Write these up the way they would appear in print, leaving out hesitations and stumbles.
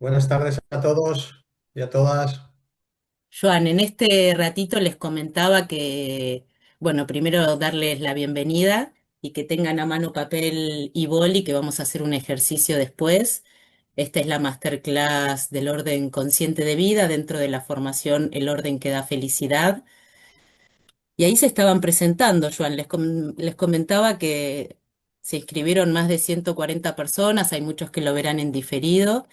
Buenas tardes a todos y a todas. Joan, en este ratito les comentaba que, bueno, primero darles la bienvenida y que tengan a mano papel y boli, que vamos a hacer un ejercicio después. Esta es la masterclass del orden consciente de vida dentro de la formación El orden que da felicidad. Y ahí se estaban presentando, Joan. Les comentaba que se inscribieron más de 140 personas, hay muchos que lo verán en diferido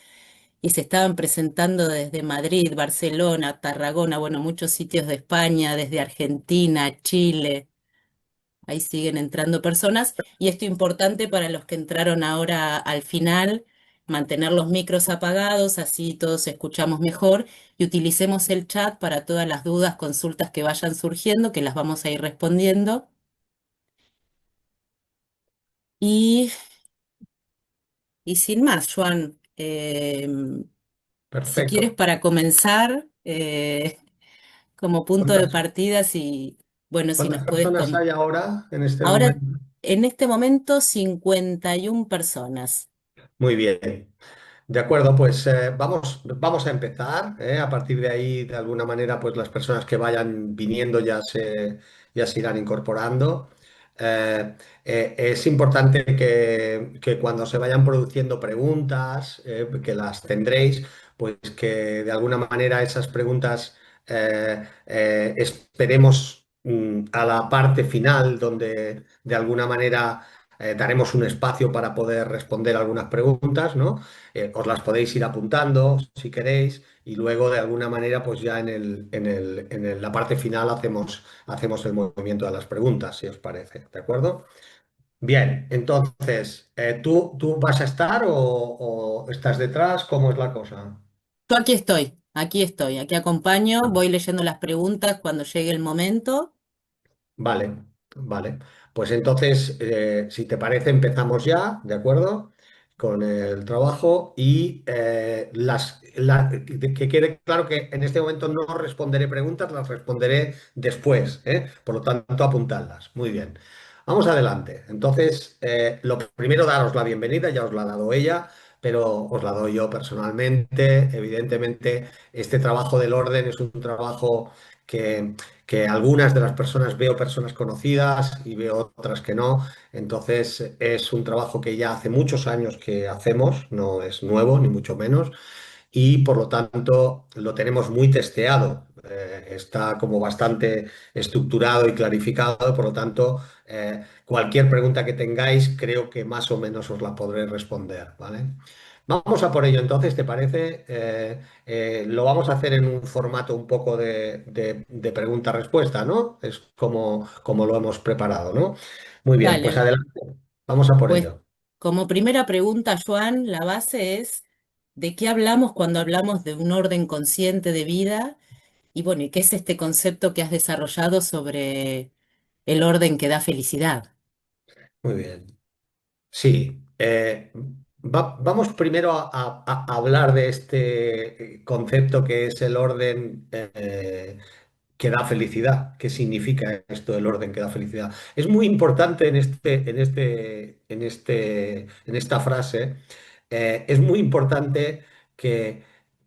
y se estaban presentando desde Madrid, Barcelona, Tarragona, bueno, muchos sitios de España, desde Argentina, Chile. Ahí siguen entrando personas y esto importante para los que entraron ahora al final, mantener los micros apagados, así todos escuchamos mejor y utilicemos el chat para todas las dudas, consultas que vayan surgiendo, que las vamos a ir respondiendo. Y, y sin más, Juan, si quieres Perfecto. para comenzar, como punto de ¿Cuántas, partida, si, bueno, si cuántas nos puedes personas hay ahora en este Ahora, momento? en este momento, 51 personas. Muy bien. De acuerdo, pues vamos a empezar. A partir de ahí, de alguna manera, pues las personas que vayan viniendo ya se irán incorporando. Eh, es importante que cuando se vayan produciendo preguntas, que las tendréis, pues que de alguna manera esas preguntas esperemos a la parte final, donde de alguna manera daremos un espacio para poder responder algunas preguntas, ¿no? Os las podéis ir apuntando si queréis y luego de alguna manera pues ya la parte final hacemos el movimiento de las preguntas, si os parece, ¿de acuerdo? Bien, entonces, ¿tú vas a estar o estás detrás? ¿Cómo es la cosa? Yo aquí acompaño, voy leyendo las preguntas cuando llegue el momento. Vale, vale. Pues entonces, si te parece, empezamos ya, ¿de acuerdo? Con el trabajo y que quede claro que en este momento no responderé preguntas, las responderé después, ¿eh? Por lo tanto, apuntadlas. Muy bien. Vamos adelante. Entonces, lo primero, daros la bienvenida, ya os la ha dado ella, pero os la doy yo personalmente. Evidentemente, este trabajo del orden es un trabajo que algunas de las personas veo personas conocidas y veo otras que no. Entonces es un trabajo que ya hace muchos años que hacemos, no es nuevo ni mucho menos, y por lo tanto lo tenemos muy testeado. Está como bastante estructurado y clarificado, por lo tanto, cualquier pregunta que tengáis creo que más o menos os la podré responder, ¿vale? Vamos a por ello entonces, ¿te parece? Lo vamos a hacer en un formato un poco de pregunta-respuesta, ¿no? Es como lo hemos preparado, ¿no? Muy bien, pues Dale, adelante, vamos a por pues ello. como primera pregunta, Joan, la base es, ¿de qué hablamos cuando hablamos de un orden consciente de vida? Y bueno, ¿y qué es este concepto que has desarrollado sobre el orden que da felicidad? Muy bien. Sí, vamos primero a hablar de este concepto que es el orden que da felicidad. ¿Qué significa esto, el orden que da felicidad? Es muy importante en esta frase, es muy importante que,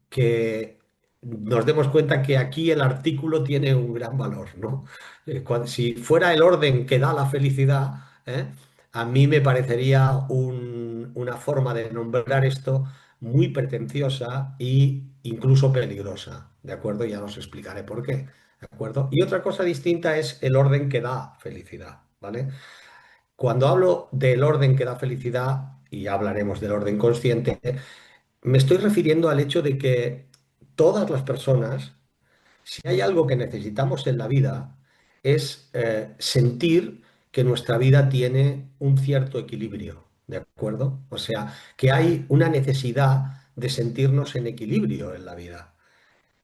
que nos demos cuenta que aquí el artículo tiene un gran valor, ¿no? Si fuera el orden que da la felicidad, a mí me parecería una forma de nombrar esto muy pretenciosa e incluso peligrosa, ¿de acuerdo? Ya os explicaré por qué, ¿de acuerdo? Y otra cosa distinta es el orden que da felicidad, ¿vale? Cuando hablo del orden que da felicidad, y ya hablaremos del orden consciente, me estoy refiriendo al hecho de que todas las personas, si hay algo que necesitamos en la vida, es sentir que nuestra vida tiene un cierto equilibrio, ¿de acuerdo? O sea, que hay una necesidad de sentirnos en equilibrio en la vida.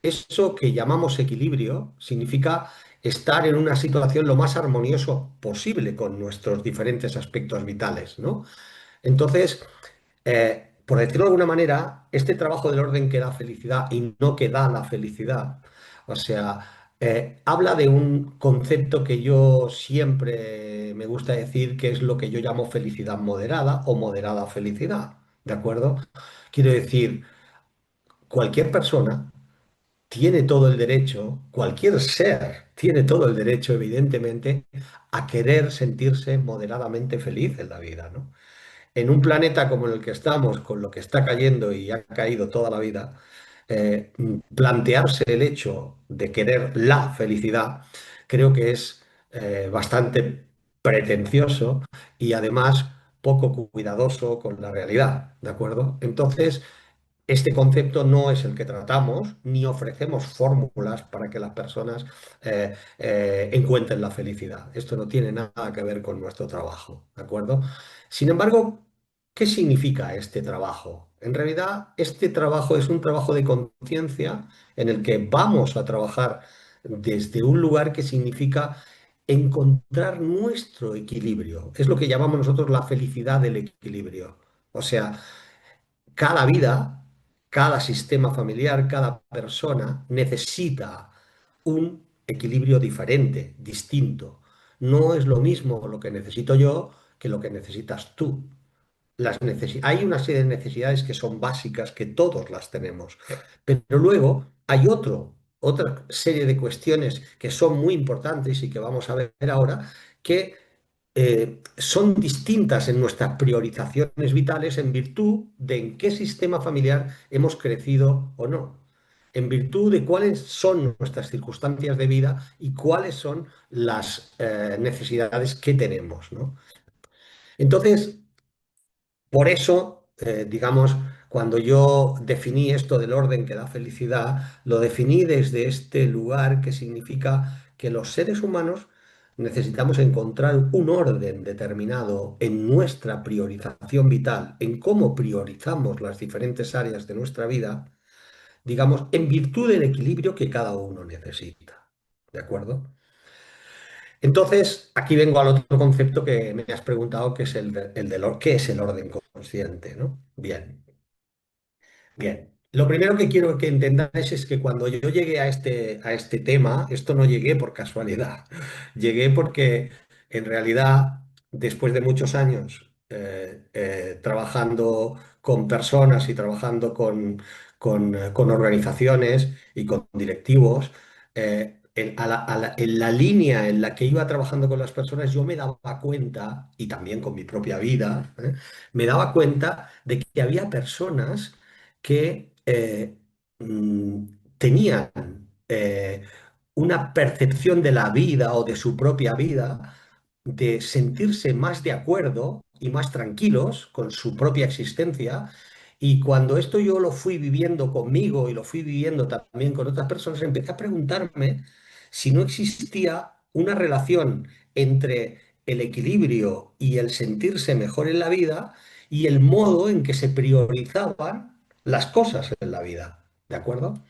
Eso que llamamos equilibrio significa estar en una situación lo más armonioso posible con nuestros diferentes aspectos vitales, ¿no? Entonces, por decirlo de alguna manera, este trabajo del orden que da felicidad y no que da la felicidad, o sea, habla de un concepto que yo siempre me gusta decir que es lo que yo llamo felicidad moderada o moderada felicidad, ¿de acuerdo? Quiero decir, cualquier persona tiene todo el derecho, cualquier ser tiene todo el derecho, evidentemente, a querer sentirse moderadamente feliz en la vida, ¿no? En un planeta como el que estamos, con lo que está cayendo y ha caído toda la vida, plantearse el hecho de querer la felicidad, creo que es bastante pretencioso y además poco cuidadoso con la realidad, ¿de acuerdo? Entonces, este concepto no es el que tratamos, ni ofrecemos fórmulas para que las personas encuentren la felicidad. Esto no tiene nada que ver con nuestro trabajo, ¿de acuerdo? Sin embargo, ¿qué significa este trabajo? En realidad, este trabajo es un trabajo de conciencia en el que vamos a trabajar desde un lugar que significa encontrar nuestro equilibrio. Es lo que llamamos nosotros la felicidad del equilibrio. O sea, cada vida, cada sistema familiar, cada persona necesita un equilibrio diferente, distinto. No es lo mismo lo que necesito yo que lo que necesitas tú. Hay una serie de necesidades que son básicas, que todos las tenemos, pero luego hay otra serie de cuestiones que son muy importantes y que vamos a ver ahora, que son distintas en nuestras priorizaciones vitales en virtud de en qué sistema familiar hemos crecido o no, en virtud de cuáles son nuestras circunstancias de vida y cuáles son las necesidades que tenemos, ¿no? Entonces, por eso, digamos, cuando yo definí esto del orden que da felicidad, lo definí desde este lugar que significa que los seres humanos necesitamos encontrar un orden determinado en nuestra priorización vital, en cómo priorizamos las diferentes áreas de nuestra vida, digamos, en virtud del equilibrio que cada uno necesita. ¿De acuerdo? Entonces, aquí vengo al otro concepto que me has preguntado, que es ¿qué es el orden consciente, ¿no? Bien, bien. Lo primero que quiero que entendáis es que cuando yo llegué a este tema, esto no llegué por casualidad. Llegué porque en realidad, después de muchos años trabajando con personas y trabajando con organizaciones y con directivos, en la línea en la que iba trabajando con las personas, yo me daba cuenta, y también con mi propia vida, me daba cuenta de que había personas que tenían una percepción de la vida o de su propia vida, de sentirse más de acuerdo y más tranquilos con su propia existencia. Y cuando esto yo lo fui viviendo conmigo y lo fui viviendo también con otras personas, empecé a preguntarme si no existía una relación entre el equilibrio y el sentirse mejor en la vida y el modo en que se priorizaban las cosas en la vida. ¿De acuerdo?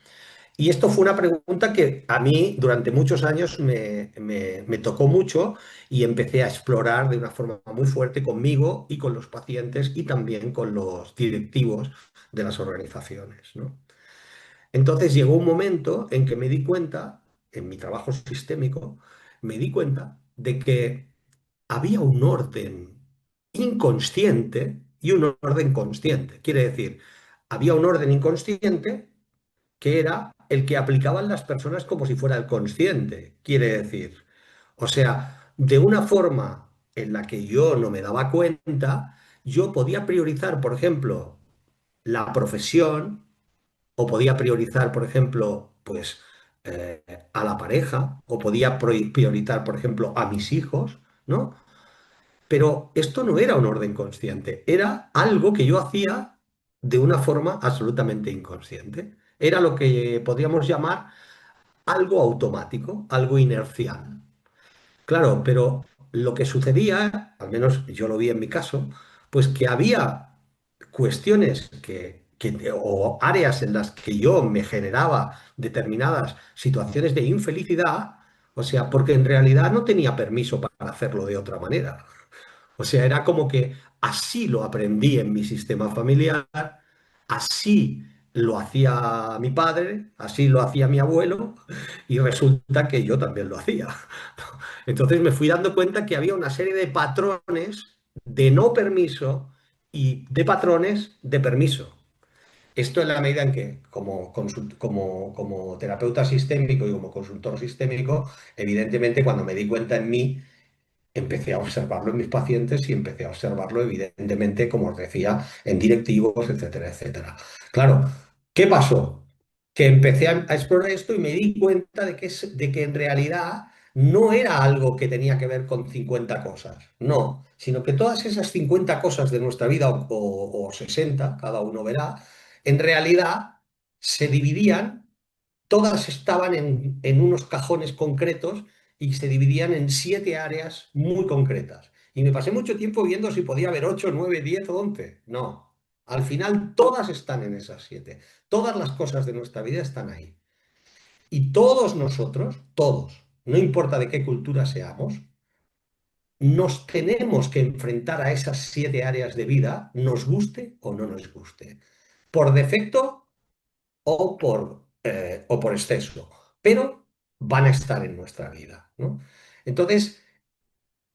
Y esto fue una pregunta que a mí durante muchos años me tocó mucho y empecé a explorar de una forma muy fuerte conmigo y con los pacientes y también con los directivos de las organizaciones, ¿no? Entonces llegó un momento en que me di cuenta, en mi trabajo sistémico, me di cuenta de que había un orden inconsciente y un orden consciente. Quiere decir, había un orden inconsciente que era el que aplicaban las personas como si fuera el consciente, quiere decir. O sea, de una forma en la que yo no me daba cuenta, yo podía priorizar, por ejemplo, la profesión o podía priorizar, por ejemplo, pues a la pareja o podía priorizar, por ejemplo, a mis hijos, ¿no? Pero esto no era un orden consciente, era algo que yo hacía de una forma absolutamente inconsciente. Era lo que podríamos llamar algo automático, algo inercial. Claro, pero lo que sucedía, al menos yo lo vi en mi caso, pues que había cuestiones o áreas en las que yo me generaba determinadas situaciones de infelicidad, o sea, porque en realidad no tenía permiso para hacerlo de otra manera. O sea, era como que así lo aprendí en mi sistema familiar, así lo hacía mi padre, así lo hacía mi abuelo, y resulta que yo también lo hacía. Entonces me fui dando cuenta que había una serie de patrones de no permiso y de patrones de permiso. Esto en la medida en que, como terapeuta sistémico y como consultor sistémico, evidentemente cuando me di cuenta en mí, empecé a observarlo en mis pacientes y empecé a observarlo, evidentemente, como os decía, en directivos, etcétera, etcétera. Claro, ¿qué pasó? Que empecé a explorar esto y me di cuenta de que en realidad no era algo que tenía que ver con 50 cosas, no, sino que todas esas 50 cosas de nuestra vida, o 60, cada uno verá, en realidad se dividían, todas estaban en unos cajones concretos y se dividían en 7 áreas muy concretas. Y me pasé mucho tiempo viendo si podía haber 8, 9, 10 o 11. No. Al final todas están en esas 7. Todas las cosas de nuestra vida están ahí. Y todos nosotros, todos, no importa de qué cultura seamos, nos tenemos que enfrentar a esas 7 áreas de vida, nos guste o no nos guste. Por defecto o por exceso, pero van a estar en nuestra vida, ¿no? Entonces,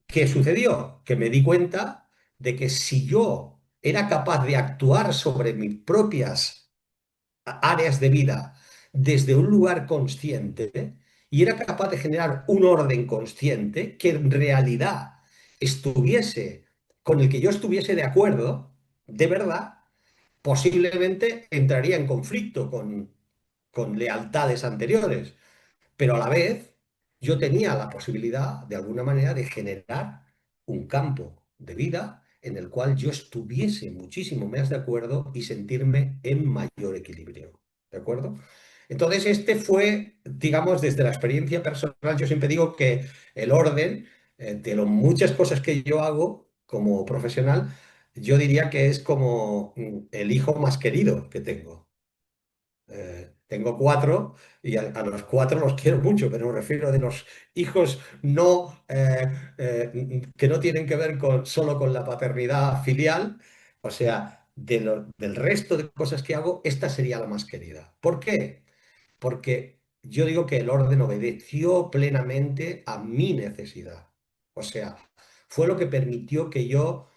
¿qué sucedió? Que me di cuenta de que si yo era capaz de actuar sobre mis propias áreas de vida desde un lugar consciente y era capaz de generar un orden consciente que en realidad estuviese con el que yo estuviese de acuerdo, de verdad, posiblemente entraría en conflicto con lealtades anteriores, pero a la vez yo tenía la posibilidad, de alguna manera, de generar un campo de vida en el cual yo estuviese muchísimo más de acuerdo y sentirme en mayor equilibrio. ¿De acuerdo? Entonces, este fue, digamos, desde la experiencia personal, yo siempre digo que el orden, de las muchas cosas que yo hago como profesional, yo diría que es como el hijo más querido que tengo. Tengo 4 y a los 4 los quiero mucho, pero me refiero de los hijos no, que no tienen que ver solo con la paternidad filial, o sea, del resto de cosas que hago, esta sería la más querida. ¿Por qué? Porque yo digo que el orden obedeció plenamente a mi necesidad. O sea, fue lo que permitió que yo,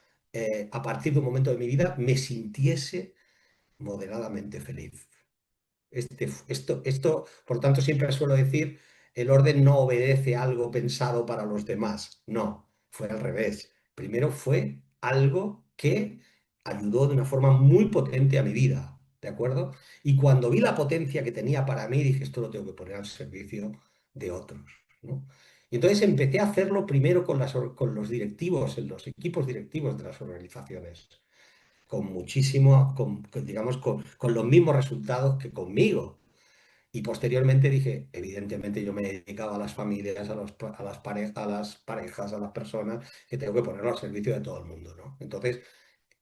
a partir de un momento de mi vida, me sintiese moderadamente feliz. Por tanto, siempre suelo decir, el orden no obedece a algo pensado para los demás. No, fue al revés. Primero fue algo que ayudó de una forma muy potente a mi vida, ¿de acuerdo? Y cuando vi la potencia que tenía para mí, dije, esto lo tengo que poner al servicio de otros, ¿no? Y entonces empecé a hacerlo primero con los directivos, en los equipos directivos de las organizaciones con muchísimo, digamos, con los mismos resultados que conmigo. Y posteriormente dije, evidentemente yo me dedicaba a las familias, a las parejas, a las personas, que tengo que ponerlo al servicio de todo el mundo, ¿no? Entonces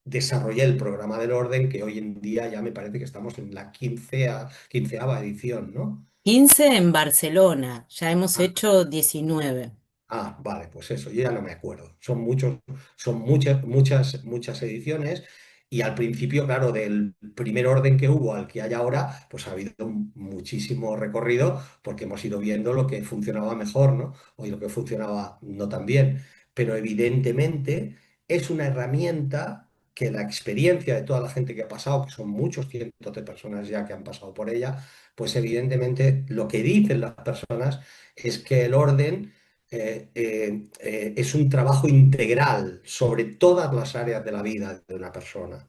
desarrollé el programa del orden, que hoy en día ya me parece que estamos en la quinceava edición, ¿no? 15 en Barcelona, ya hemos hecho 19. Vale, pues eso, yo ya no me acuerdo. Son muchas ediciones y al principio, claro, del primer orden que hubo al que hay ahora, pues ha habido muchísimo recorrido porque hemos ido viendo lo que funcionaba mejor, ¿no? O lo que funcionaba no tan bien. Pero evidentemente es una herramienta que la experiencia de toda la gente que ha pasado, que son muchos cientos de personas ya que han pasado por ella, pues evidentemente lo que dicen las personas es que el orden es un trabajo integral sobre todas las áreas de la vida de una persona.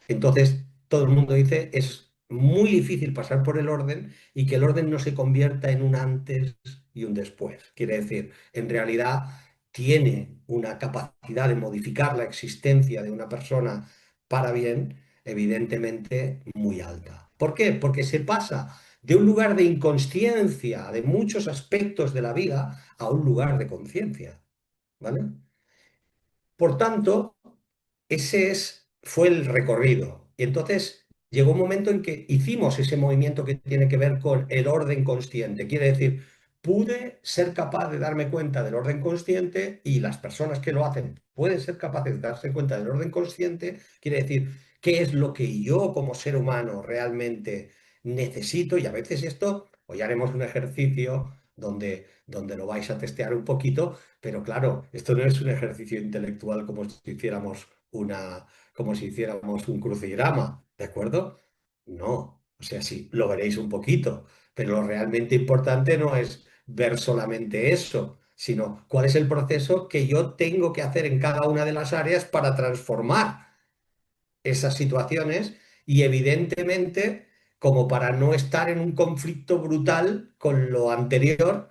Entonces, todo el mundo dice, es muy difícil pasar por el orden y que el orden no se convierta en un antes y un después. Quiere decir, en realidad tiene una capacidad de modificar la existencia de una persona para bien, evidentemente muy alta. ¿Por qué? Porque se pasa de un lugar de inconsciencia de muchos aspectos de la vida a un lugar de conciencia, ¿vale? Por tanto, fue el recorrido. Y entonces llegó un momento en que hicimos ese movimiento que tiene que ver con el orden consciente. Quiere decir, pude ser capaz de darme cuenta del orden consciente y las personas que lo hacen pueden ser capaces de darse cuenta del orden consciente. Quiere decir, qué es lo que yo como ser humano realmente necesito. Y a veces esto, hoy haremos un ejercicio donde lo vais a testear un poquito, pero claro, esto no es un ejercicio intelectual como si hiciéramos un crucigrama, ¿de acuerdo? No, o sea, sí, lo veréis un poquito, pero lo realmente importante no es ver solamente eso, sino cuál es el proceso que yo tengo que hacer en cada una de las áreas para transformar esas situaciones y evidentemente, como para no estar en un conflicto brutal con lo anterior,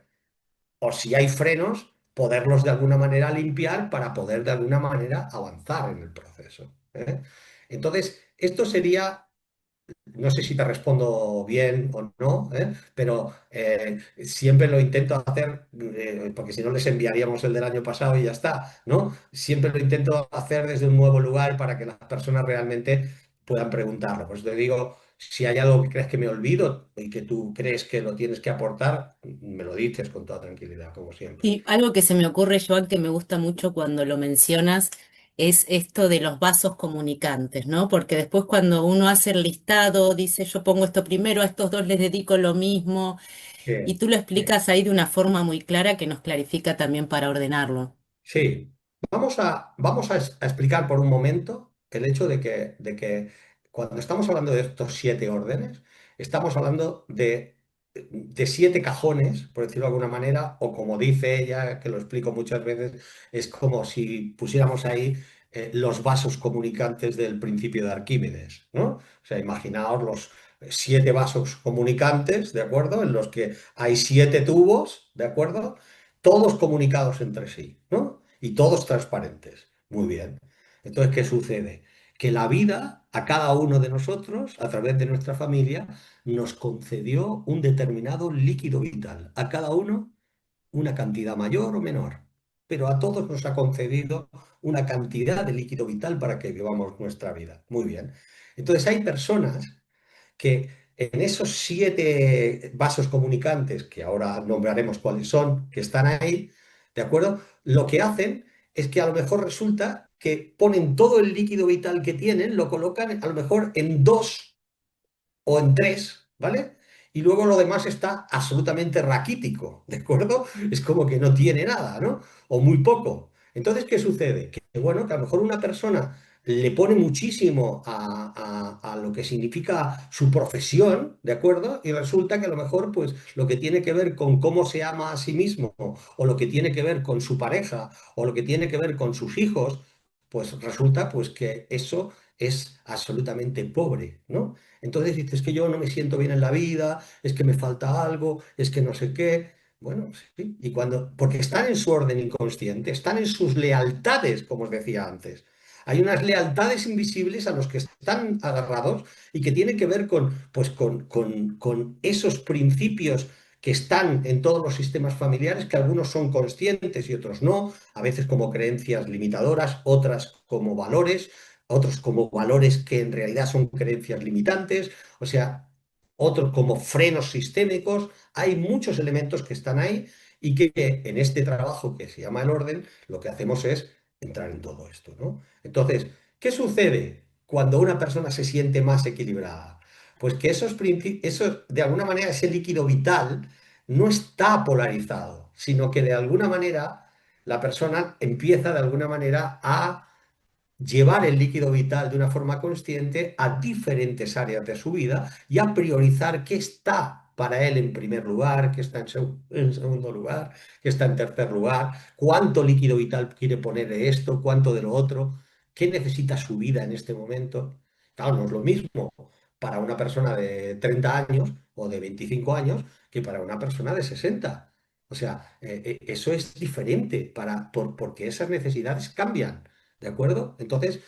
o si hay frenos, poderlos de alguna manera limpiar para poder de alguna manera avanzar en el proceso. ¿Eh? Entonces, esto sería, no sé si te respondo bien o no, ¿eh? Pero siempre lo intento hacer, porque si no les enviaríamos el del año pasado y ya está, ¿no? Siempre lo intento hacer desde un nuevo lugar para que las personas realmente puedan preguntarlo. Pues te digo, si hay algo que crees que me olvido y que tú crees que lo tienes que aportar, me lo dices con toda tranquilidad, como siempre. Sí, algo que se me ocurre, Joan, que me gusta mucho cuando lo mencionas, es esto de los vasos comunicantes, ¿no? Porque después cuando uno hace el listado, dice yo pongo esto primero, a estos dos les dedico lo mismo, y Sí, tú lo sí. explicas ahí de una forma muy clara que nos clarifica también para ordenarlo. Sí, vamos a explicar por un momento el hecho de que cuando estamos hablando de estos 7 órdenes, estamos hablando de 7 cajones, por decirlo de alguna manera, o como dice ella, que lo explico muchas veces, es como si pusiéramos ahí los vasos comunicantes del principio de Arquímedes, ¿no? O sea, imaginaos los 7 vasos comunicantes, ¿de acuerdo? En los que hay 7 tubos, ¿de acuerdo? Todos comunicados entre sí, ¿no? Y todos transparentes. Muy bien. Entonces, ¿qué sucede? Que la vida a cada uno de nosotros, a través de nuestra familia, nos concedió un determinado líquido vital. A cada uno una cantidad mayor o menor. Pero a todos nos ha concedido una cantidad de líquido vital para que vivamos nuestra vida. Muy bien. Entonces, hay personas que en esos 7 vasos comunicantes, que ahora nombraremos cuáles son, que están ahí, ¿de acuerdo? Lo que hacen es que a lo mejor resulta que ponen todo el líquido vital que tienen, lo colocan a lo mejor en dos o en tres, ¿vale? Y luego lo demás está absolutamente raquítico, ¿de acuerdo? Es como que no tiene nada, ¿no? O muy poco. Entonces, ¿qué sucede? Que, bueno, que a lo mejor una persona le pone muchísimo a lo que significa su profesión, ¿de acuerdo? Y resulta que a lo mejor, pues, lo que tiene que ver con cómo se ama a sí mismo, o lo que tiene que ver con su pareja, o lo que tiene que ver con sus hijos, pues resulta, pues, que eso es absolutamente pobre, ¿no? Entonces dices que yo no me siento bien en la vida, es que me falta algo, es que no sé qué. Bueno, sí. Y cuando, porque están en su orden inconsciente, están en sus lealtades, como os decía antes. Hay unas lealtades invisibles a los que están agarrados y que tienen que ver con, pues, con esos principios que están en todos los sistemas familiares, que algunos son conscientes y otros no, a veces como creencias limitadoras, otras como valores, otros como valores que en realidad son creencias limitantes, o sea, otros como frenos sistémicos. Hay muchos elementos que están ahí y que en este trabajo que se llama el orden, lo que hacemos es entrar en todo esto, ¿no? Entonces, ¿qué sucede cuando una persona se siente más equilibrada? Pues que esos, de alguna manera, ese líquido vital no está polarizado, sino que de alguna manera la persona empieza de alguna manera a llevar el líquido vital de una forma consciente a diferentes áreas de su vida y a priorizar qué está para él en primer lugar, qué está en segundo lugar, qué está en tercer lugar, cuánto líquido vital quiere poner de esto, cuánto de lo otro, qué necesita su vida en este momento. Claro, no es lo mismo para una persona de 30 años o de 25 años que para una persona de 60. O sea, eso es diferente porque esas necesidades cambian. ¿De acuerdo? Entonces,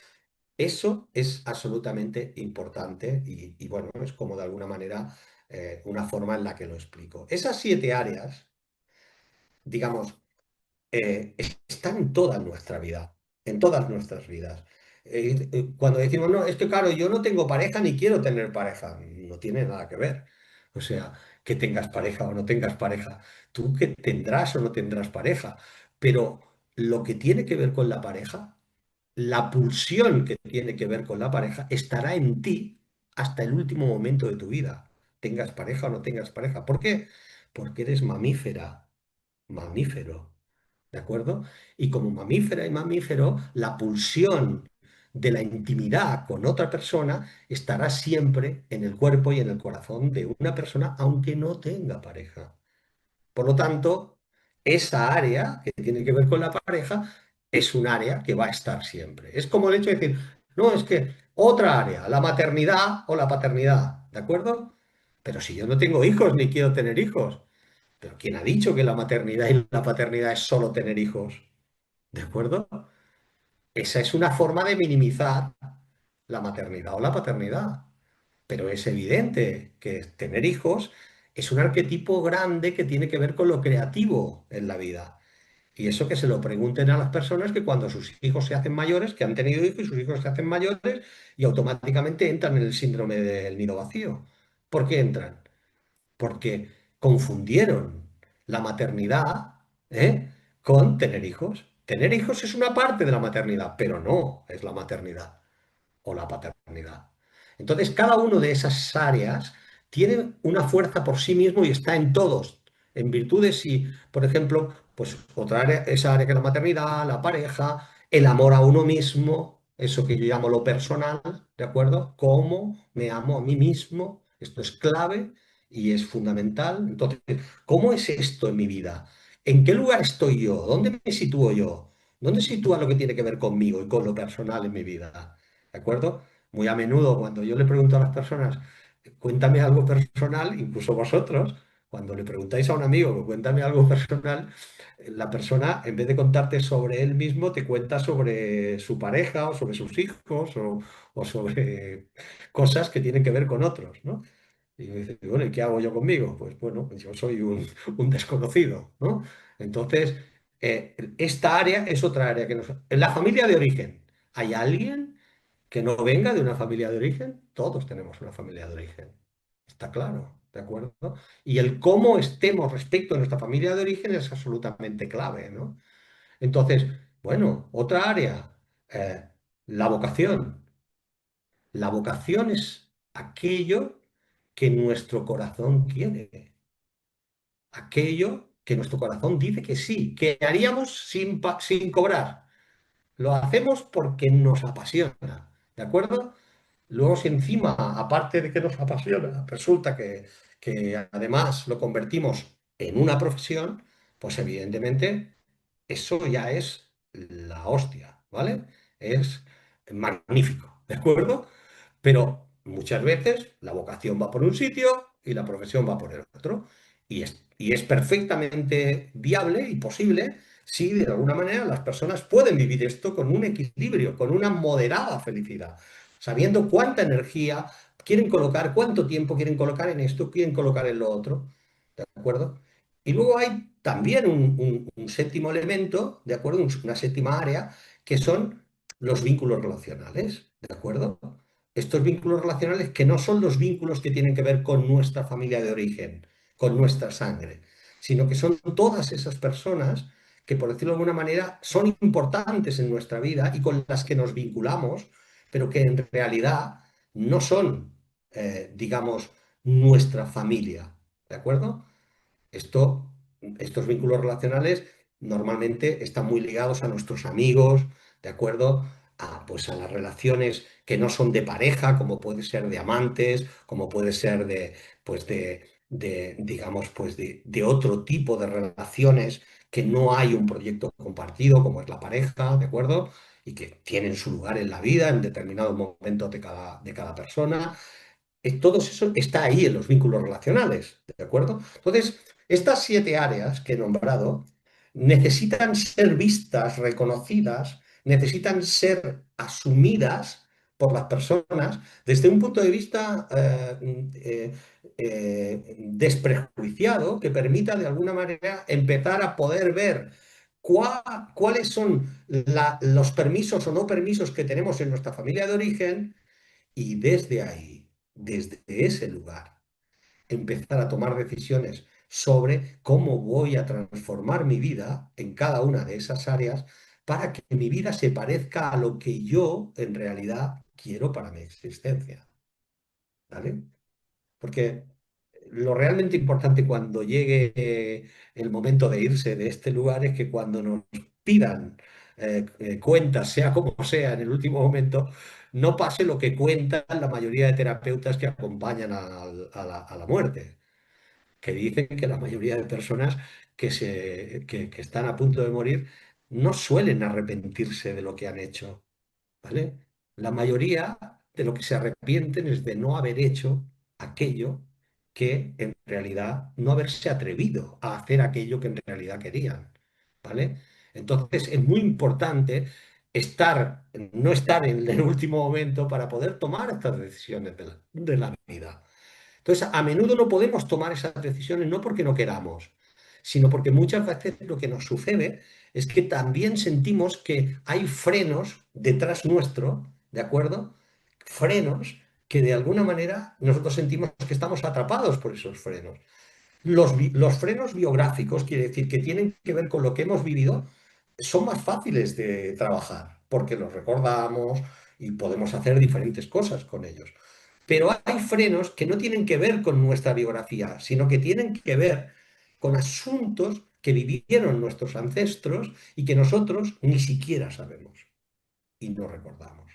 eso es absolutamente importante y, bueno, es como de alguna manera una forma en la que lo explico. Esas 7 áreas, digamos, están en toda nuestra vida, en todas nuestras vidas. Cuando decimos, no, es que claro, yo no tengo pareja ni quiero tener pareja, no tiene nada que ver. O sea, que tengas pareja o no tengas pareja, tú que tendrás o no tendrás pareja, pero lo que tiene que ver con la pareja, la pulsión que tiene que ver con la pareja estará en ti hasta el último momento de tu vida, tengas pareja o no tengas pareja. ¿Por qué? Porque eres mamífera, mamífero, ¿de acuerdo? Y como mamífera y mamífero, la pulsión de la intimidad con otra persona estará siempre en el cuerpo y en el corazón de una persona, aunque no tenga pareja. Por lo tanto, esa área que tiene que ver con la pareja es un área que va a estar siempre. Es como el hecho de decir, no, es que otra área, la maternidad o la paternidad, ¿de acuerdo? Pero si yo no tengo hijos ni quiero tener hijos, pero ¿quién ha dicho que la maternidad y la paternidad es solo tener hijos? ¿De acuerdo? Esa es una forma de minimizar la maternidad o la paternidad. Pero es evidente que tener hijos es un arquetipo grande que tiene que ver con lo creativo en la vida. Y eso que se lo pregunten a las personas que cuando sus hijos se hacen mayores, que han tenido hijos y sus hijos se hacen mayores y automáticamente entran en el síndrome del nido vacío. ¿Por qué entran? Porque confundieron la maternidad, ¿eh? con tener hijos. Tener hijos es una parte de la maternidad, pero no es la maternidad o la paternidad. Entonces, cada una de esas áreas tiene una fuerza por sí mismo y está en todos, en virtudes y, por ejemplo, pues otra área, esa área que es la maternidad, la pareja, el amor a uno mismo, eso que yo llamo lo personal, ¿de acuerdo? Cómo me amo a mí mismo, esto es clave y es fundamental. Entonces, ¿cómo es esto en mi vida? ¿En qué lugar estoy yo? ¿Dónde me sitúo yo? ¿Dónde sitúa lo que tiene que ver conmigo y con lo personal en mi vida? ¿De acuerdo? Muy a menudo, cuando yo le pregunto a las personas, cuéntame algo personal, incluso vosotros, cuando le preguntáis a un amigo, cuéntame algo personal, la persona, en vez de contarte sobre él mismo, te cuenta sobre su pareja o sobre sus hijos o sobre cosas que tienen que ver con otros, ¿no? Y me dice, bueno, ¿y qué hago yo conmigo? Pues bueno, pues yo soy un desconocido, ¿no? Entonces, esta área es otra área que nos... En la familia de origen, ¿hay alguien que no venga de una familia de origen? Todos tenemos una familia de origen. Está claro, ¿de acuerdo? Y el cómo estemos respecto a nuestra familia de origen es absolutamente clave, ¿no? Entonces, bueno, otra área, la vocación. La vocación es aquello que nuestro corazón quiere, aquello que nuestro corazón dice que sí, que haríamos sin cobrar. Lo hacemos porque nos apasiona, ¿de acuerdo? Luego, si encima, aparte de que nos apasiona, resulta que además lo convertimos en una profesión, pues evidentemente eso ya es la hostia, ¿vale? Es magnífico, ¿de acuerdo? Pero muchas veces la vocación va por un sitio y la profesión va por el otro. Y es perfectamente viable y posible si de alguna manera las personas pueden vivir esto con un equilibrio, con una moderada felicidad, sabiendo cuánta energía quieren colocar, cuánto tiempo quieren colocar en esto, quieren colocar en lo otro, ¿de acuerdo? Y luego hay también un séptimo elemento, ¿de acuerdo? Una séptima área, que son los vínculos relacionales, ¿de acuerdo? Estos vínculos relacionales que no son los vínculos que tienen que ver con nuestra familia de origen, con nuestra sangre, sino que son todas esas personas que, por decirlo de alguna manera, son importantes en nuestra vida y con las que nos vinculamos, pero que en realidad no son, digamos, nuestra familia, ¿de acuerdo? Esto, estos vínculos relacionales normalmente están muy ligados a nuestros amigos, ¿de acuerdo? Pues a las relaciones que no son de pareja, como puede ser de amantes, como puede ser pues digamos, pues de otro tipo de relaciones que no hay un proyecto compartido, como es la pareja, ¿de acuerdo? Y que tienen su lugar en la vida en determinados momentos de cada persona. Todo eso está ahí en los vínculos relacionales, ¿de acuerdo? Entonces, estas 7 áreas que he nombrado necesitan ser vistas, reconocidas, necesitan ser asumidas por las personas desde un punto de vista desprejuiciado que permita de alguna manera empezar a poder ver cuáles son los permisos o no permisos que tenemos en nuestra familia de origen y desde ahí, desde ese lugar, empezar a tomar decisiones sobre cómo voy a transformar mi vida en cada una de esas áreas para que mi vida se parezca a lo que yo en realidad quiero para mi existencia. ¿Vale? Porque lo realmente importante cuando llegue el momento de irse de este lugar es que cuando nos pidan cuentas, sea como sea, en el último momento, no pase lo que cuentan la mayoría de terapeutas que acompañan a la muerte, que dicen que la mayoría de personas que están a punto de morir no suelen arrepentirse de lo que han hecho, ¿vale? La mayoría de lo que se arrepienten es de no haber hecho aquello que en realidad, no haberse atrevido a hacer aquello que en realidad querían, ¿vale? Entonces es muy importante no estar en el último momento para poder tomar estas decisiones de la vida. Entonces, a menudo no podemos tomar esas decisiones no porque no queramos, sino porque muchas veces lo que nos sucede es que también sentimos que hay frenos detrás nuestro, ¿de acuerdo? Frenos que de alguna manera nosotros sentimos que estamos atrapados por esos frenos. Los frenos biográficos, quiere decir que tienen que ver con lo que hemos vivido, son más fáciles de trabajar porque los recordamos y podemos hacer diferentes cosas con ellos. Pero hay frenos que no tienen que ver con nuestra biografía, sino que tienen que ver con asuntos que vivieron nuestros ancestros y que nosotros ni siquiera sabemos y no recordamos.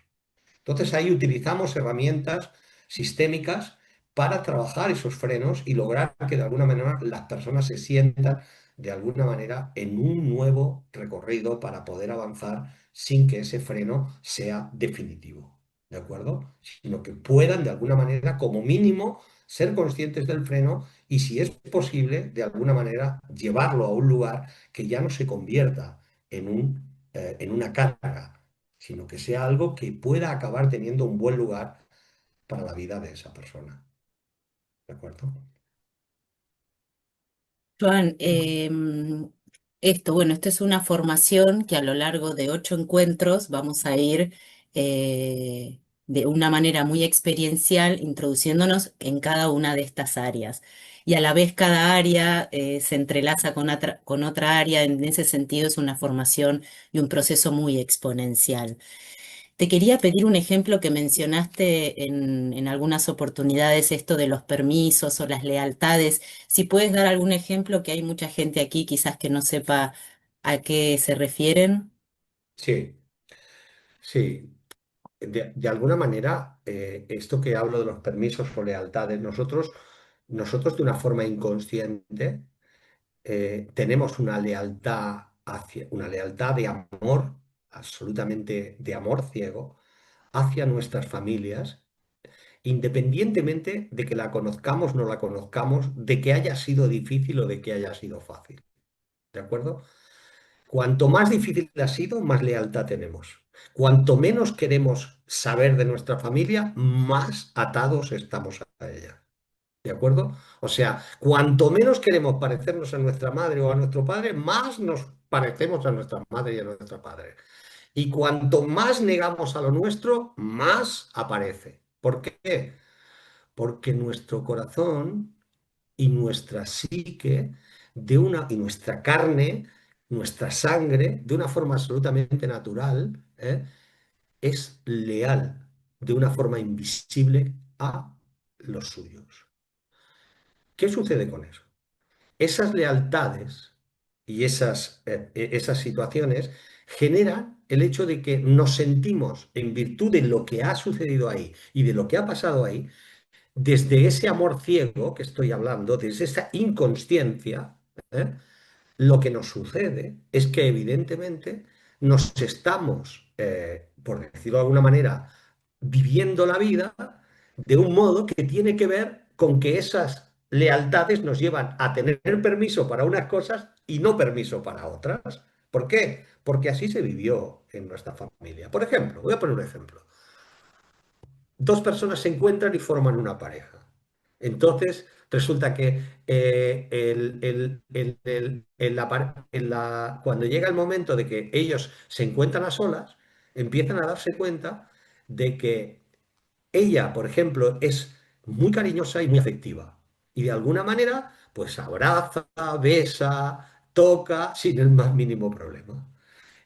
Entonces ahí utilizamos herramientas sistémicas para trabajar esos frenos y lograr que de alguna manera las personas se sientan de alguna manera en un nuevo recorrido para poder avanzar sin que ese freno sea definitivo, ¿de acuerdo? Sino que puedan de alguna manera, como mínimo, ser conscientes del freno y si es posible, de alguna manera, llevarlo a un lugar que ya no se convierta en una carga, sino que sea algo que pueda acabar teniendo un buen lugar para la vida de esa persona. ¿De acuerdo? Joan, bueno, esto es una formación que a lo largo de 8 encuentros vamos a ir de una manera muy experiencial introduciéndonos en cada una de estas áreas. Y a la vez cada área se entrelaza con otra área. En ese sentido es una formación y un proceso muy exponencial. Te quería pedir un ejemplo que mencionaste en algunas oportunidades, esto de los permisos o las lealtades. Si puedes dar algún ejemplo, que hay mucha gente aquí quizás que no sepa a qué se refieren. Sí, sí. De alguna manera, esto que hablo de los permisos o lealtades, nosotros de una forma inconsciente tenemos una lealtad de amor, absolutamente de amor ciego, hacia nuestras familias, independientemente de que la conozcamos o no la conozcamos, de que haya sido difícil o de que haya sido fácil. ¿De acuerdo? Cuanto más difícil ha sido, más lealtad tenemos. Cuanto menos queremos saber de nuestra familia, más atados estamos a ella. ¿De acuerdo? O sea, cuanto menos queremos parecernos a nuestra madre o a nuestro padre, más nos parecemos a nuestra madre y a nuestro padre. Y cuanto más negamos a lo nuestro, más aparece. ¿Por qué? Porque nuestro corazón y nuestra psique y nuestra carne, nuestra sangre, de una forma absolutamente natural, es leal de una forma invisible a los suyos. ¿Qué sucede con eso? Esas lealtades y esas situaciones generan el hecho de que nos sentimos, en virtud de lo que ha sucedido ahí y de lo que ha pasado ahí, desde ese amor ciego que estoy hablando, desde esa inconsciencia, ¿eh? Lo que nos sucede es que evidentemente nos estamos, por decirlo de alguna manera, viviendo la vida de un modo que tiene que ver con que esas lealtades nos llevan a tener permiso para unas cosas y no permiso para otras. ¿Por qué? Porque así se vivió en nuestra familia. Por ejemplo, voy a poner un ejemplo. Dos personas se encuentran y forman una pareja. Entonces, resulta que cuando llega el momento de que ellos se encuentran a solas, empiezan a darse cuenta de que ella, por ejemplo, es muy cariñosa y muy afectiva. Y de alguna manera, pues abraza, besa, toca sin el más mínimo problema.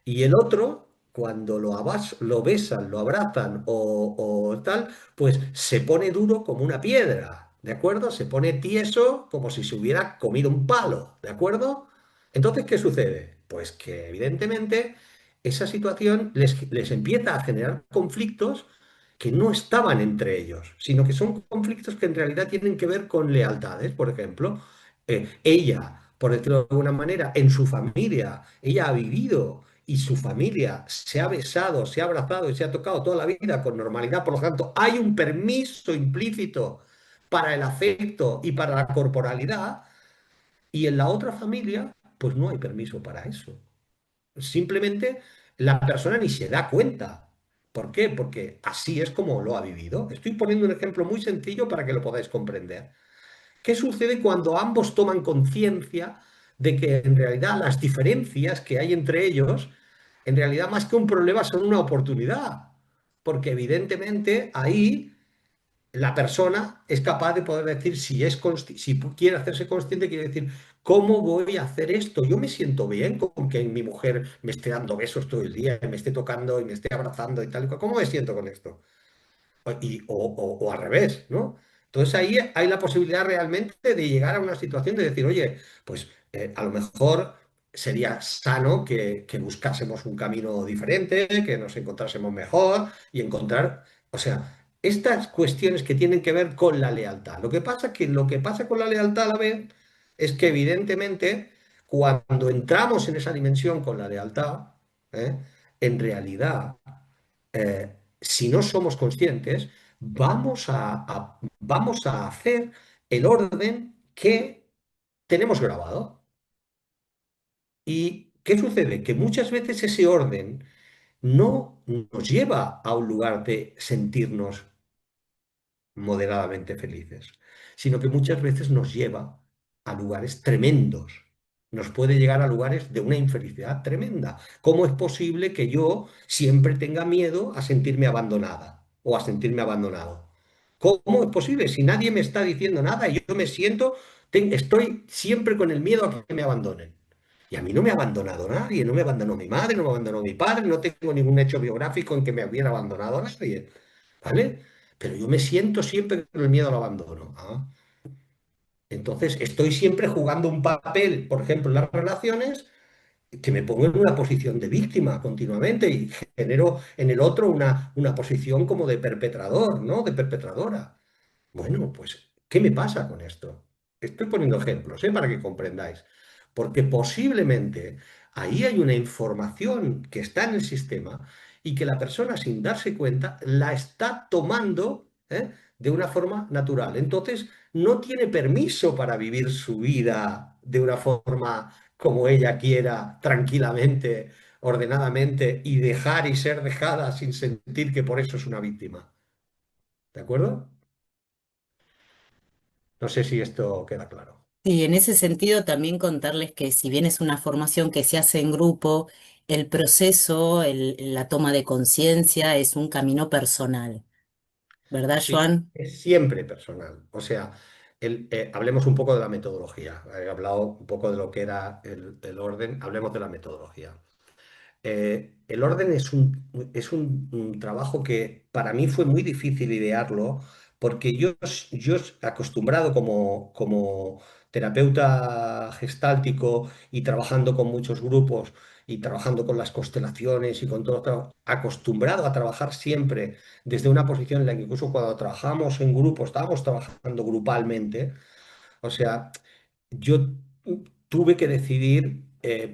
Y el otro, cuando lo besan, lo abrazan o tal, pues se pone duro como una piedra, ¿de acuerdo? Se pone tieso como si se hubiera comido un palo, ¿de acuerdo? Entonces, ¿qué sucede? Pues que evidentemente esa situación les empieza a generar conflictos que no estaban entre ellos, sino que son conflictos que en realidad tienen que ver con lealtades. Por ejemplo, ella, por decirlo de alguna manera, en su familia, ella ha vivido y su familia se ha besado, se ha abrazado y se ha tocado toda la vida con normalidad. Por lo tanto, hay un permiso implícito para el afecto y para la corporalidad, y en la otra familia, pues no hay permiso para eso. Simplemente la persona ni se da cuenta. ¿Por qué? Porque así es como lo ha vivido. Estoy poniendo un ejemplo muy sencillo para que lo podáis comprender. ¿Qué sucede cuando ambos toman conciencia de que en realidad las diferencias que hay entre ellos, en realidad más que un problema son una oportunidad? Porque evidentemente ahí la persona es capaz de poder decir si, si quiere hacerse consciente, quiere decir, ¿cómo voy a hacer esto? Yo me siento bien con que mi mujer me esté dando besos todo el día, y me esté tocando y me esté abrazando y tal y cual. ¿Cómo me siento con esto? O al revés, ¿no? Entonces ahí hay la posibilidad realmente de llegar a una situación de decir, oye, pues a lo mejor sería sano que buscásemos un camino diferente, que nos encontrásemos mejor y encontrar, o sea, estas cuestiones que tienen que ver con la lealtad. Lo que pasa que lo que pasa con la lealtad a la vez es que evidentemente cuando entramos en esa dimensión con la lealtad, ¿eh? En realidad si no somos conscientes, vamos a hacer el orden que tenemos grabado. ¿Y qué sucede? Que muchas veces ese orden no nos lleva a un lugar de sentirnos moderadamente felices, sino que muchas veces nos lleva a lugares tremendos. Nos puede llegar a lugares de una infelicidad tremenda. ¿Cómo es posible que yo siempre tenga miedo a sentirme abandonada o a sentirme abandonado? ¿Cómo es posible? Si nadie me está diciendo nada y yo me siento, estoy siempre con el miedo a que me abandonen. Y a mí no me ha abandonado nadie, no me abandonó mi madre, no me abandonó mi padre, no tengo ningún hecho biográfico en que me hubiera abandonado nadie. ¿Vale? Pero yo me siento siempre con el miedo al abandono. Ah, entonces, estoy siempre jugando un papel, por ejemplo, en las relaciones, que me pongo en una posición de víctima continuamente y genero en el otro una posición como de perpetrador, ¿no? De perpetradora. Bueno, pues, ¿qué me pasa con esto? Estoy poniendo ejemplos, ¿eh? Para que comprendáis. Porque posiblemente ahí hay una información que está en el sistema y que la persona, sin darse cuenta, la está tomando, de una forma natural. Entonces, no tiene permiso para vivir su vida de una forma como ella quiera, tranquilamente, ordenadamente, y dejar y ser dejada sin sentir que por eso es una víctima. ¿De acuerdo? No sé si esto queda claro. Sí, en ese sentido también contarles que si bien es una formación que se hace en grupo, el proceso, la toma de conciencia es un camino personal, ¿verdad, Sí, Joan? es siempre personal. O sea, hablemos un poco de la metodología. He hablado un poco de lo que era el orden, hablemos de la metodología. El orden un trabajo que para mí fue muy difícil idearlo porque yo acostumbrado como terapeuta gestáltico y trabajando con muchos grupos y trabajando con las constelaciones y con todo, acostumbrado a trabajar siempre desde una posición en la que incluso cuando trabajamos en grupo, estábamos trabajando grupalmente, o sea, yo tuve que decidir,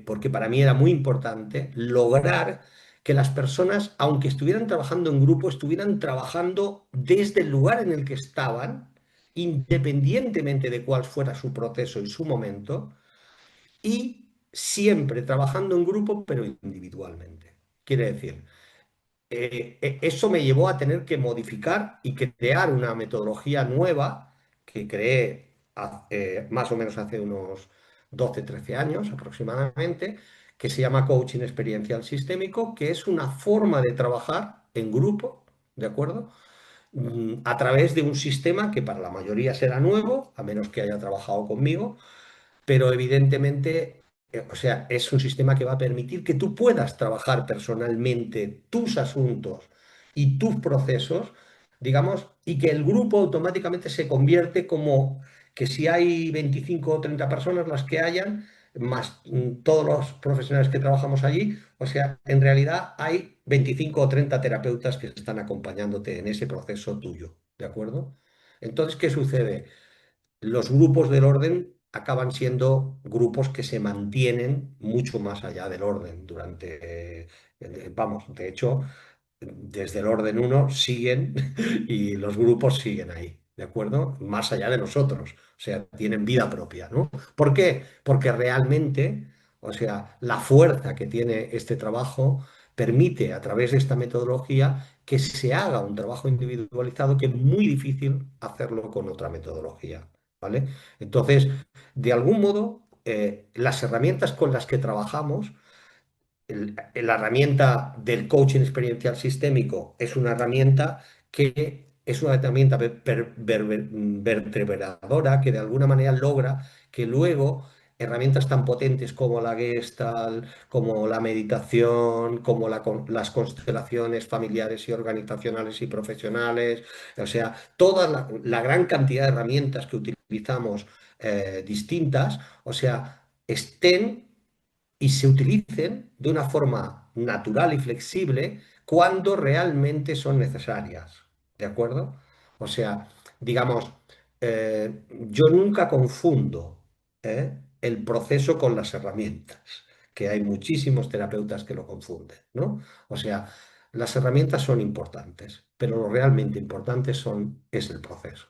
porque para mí era muy importante, lograr que las personas, aunque estuvieran trabajando en grupo, estuvieran trabajando desde el lugar en el que estaban, independientemente de cuál fuera su proceso y su momento, y siempre trabajando en grupo, pero individualmente. Quiere decir, eso me llevó a tener que modificar y crear una metodología nueva que creé más o menos hace unos 12 13 años aproximadamente, que se llama coaching experiencial sistémico, que es una forma de trabajar en grupo, ¿de acuerdo? A través de un sistema que para la mayoría será nuevo, a menos que haya trabajado conmigo, pero evidentemente, o sea, es un sistema que va a permitir que tú puedas trabajar personalmente tus asuntos y tus procesos, digamos, y que el grupo automáticamente se convierte como que si hay 25 o 30 personas, las que hayan, más todos los profesionales que trabajamos allí. O sea, en realidad hay 25 o 30 terapeutas que están acompañándote en ese proceso tuyo, ¿de acuerdo? Entonces, ¿qué sucede? Los grupos del orden acaban siendo grupos que se mantienen mucho más allá del orden vamos, de hecho, desde el orden uno siguen y los grupos siguen ahí, ¿de acuerdo? Más allá de nosotros, o sea, tienen vida propia, ¿no? ¿Por qué? Porque realmente, o sea, la fuerza que tiene este trabajo permite a través de esta metodología que se haga un trabajo individualizado que es muy difícil hacerlo con otra metodología, ¿vale? Entonces, de algún modo, las herramientas con las que trabajamos la herramienta del coaching experiencial sistémico es una herramienta que es una herramienta vertebradora que de alguna manera logra que luego herramientas tan potentes como la Gestalt, como la meditación, como las constelaciones familiares y organizacionales y profesionales, o sea, toda la gran cantidad de herramientas que utilizamos distintas, o sea, estén y se utilicen de una forma natural y flexible cuando realmente son necesarias. ¿De acuerdo? O sea, digamos, yo nunca confundo el proceso con las herramientas, que hay muchísimos terapeutas que lo confunden, ¿no? O sea, las herramientas son importantes, pero lo realmente importante es el proceso.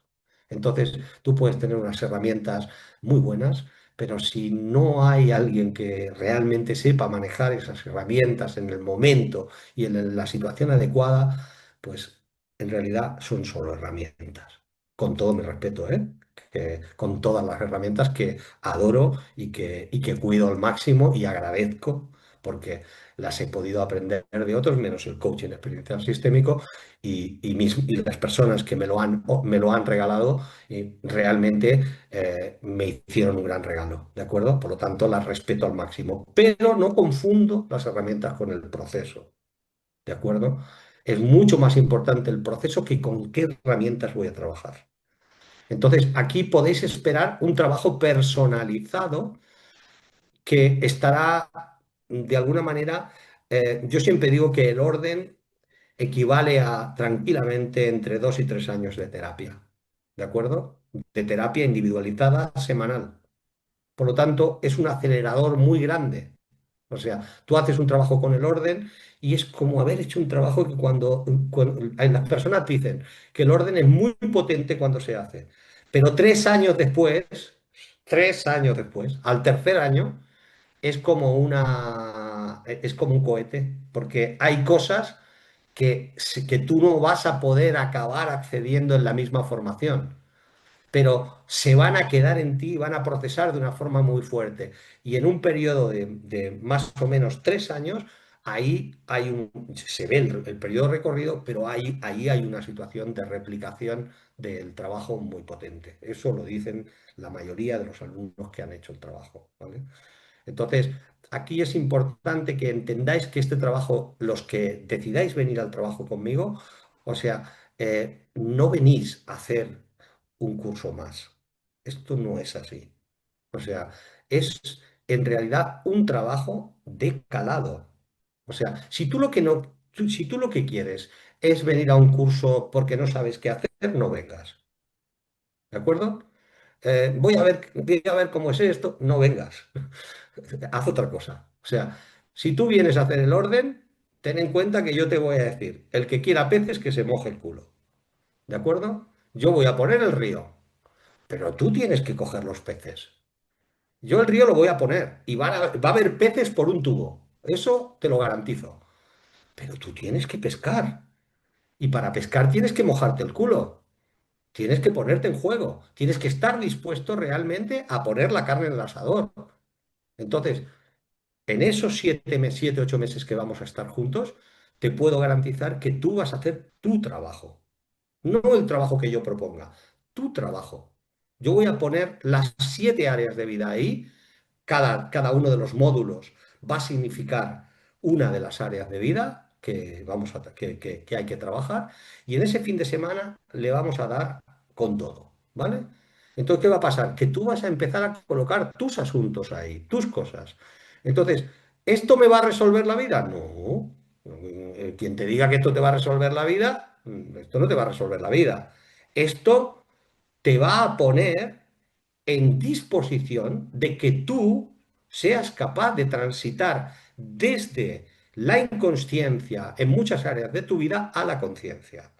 Entonces, tú puedes tener unas herramientas muy buenas, pero si no hay alguien que realmente sepa manejar esas herramientas en el momento y en la situación adecuada, pues en realidad son solo herramientas. Con todo mi respeto, ¿eh? Con todas las herramientas que adoro y que cuido al máximo y agradezco porque las he podido aprender de otros, menos el coaching experiencial sistémico y las personas que me lo han regalado y realmente me hicieron un gran regalo, ¿de acuerdo? Por lo tanto, las respeto al máximo, pero no confundo las herramientas con el proceso, ¿de acuerdo? Es mucho más importante el proceso que con qué herramientas voy a trabajar. Entonces, aquí podéis esperar un trabajo personalizado que estará, de alguna manera, yo siempre digo que el orden equivale a tranquilamente entre 2 y 3 años de terapia, ¿de acuerdo? De terapia individualizada semanal. Por lo tanto, es un acelerador muy grande. O sea, tú haces un trabajo con el orden y es como haber hecho un trabajo que cuando las personas dicen que el orden es muy potente cuando se hace, pero 3 años después, al tercer año, es como un cohete, porque hay cosas que tú no vas a poder acabar accediendo en la misma formación, pero se van a quedar en ti y van a procesar de una forma muy fuerte. Y en un periodo de más o menos 3 años, se ve el periodo recorrido, pero ahí hay una situación de replicación del trabajo muy potente. Eso lo dicen la mayoría de los alumnos que han hecho el trabajo, ¿vale? Entonces, aquí es importante que entendáis que este trabajo, los que decidáis venir al trabajo conmigo, o sea, no venís a hacer un curso más. Esto no es así. O sea, es en realidad un trabajo de calado. O sea, si tú lo que quieres es venir a un curso porque no sabes qué hacer, no vengas. ¿De acuerdo? Voy a ver cómo es esto, no vengas. Haz otra cosa. O sea, si tú vienes a hacer el orden, ten en cuenta que yo te voy a decir, el que quiera peces que se moje el culo. ¿De acuerdo? Yo voy a poner el río, pero tú tienes que coger los peces. Yo el río lo voy a poner y va a haber peces por un tubo. Eso te lo garantizo. Pero tú tienes que pescar. Y para pescar tienes que mojarte el culo. Tienes que ponerte en juego. Tienes que estar dispuesto realmente a poner la carne en el asador. Entonces, en esos 7, 8 meses que vamos a estar juntos, te puedo garantizar que tú vas a hacer tu trabajo, no el trabajo que yo proponga, tu trabajo. Yo voy a poner las 7 áreas de vida ahí, cada uno de los módulos va a significar una de las áreas de vida que hay que trabajar y en ese fin de semana le vamos a dar con todo, ¿vale? Entonces, ¿qué va a pasar? Que tú vas a empezar a colocar tus asuntos ahí, tus cosas. Entonces, ¿esto me va a resolver la vida? No. Quien te diga que esto te va a resolver la vida, esto no te va a resolver la vida. Esto te va a poner en disposición de que tú seas capaz de transitar desde la inconsciencia en muchas áreas de tu vida a la conciencia,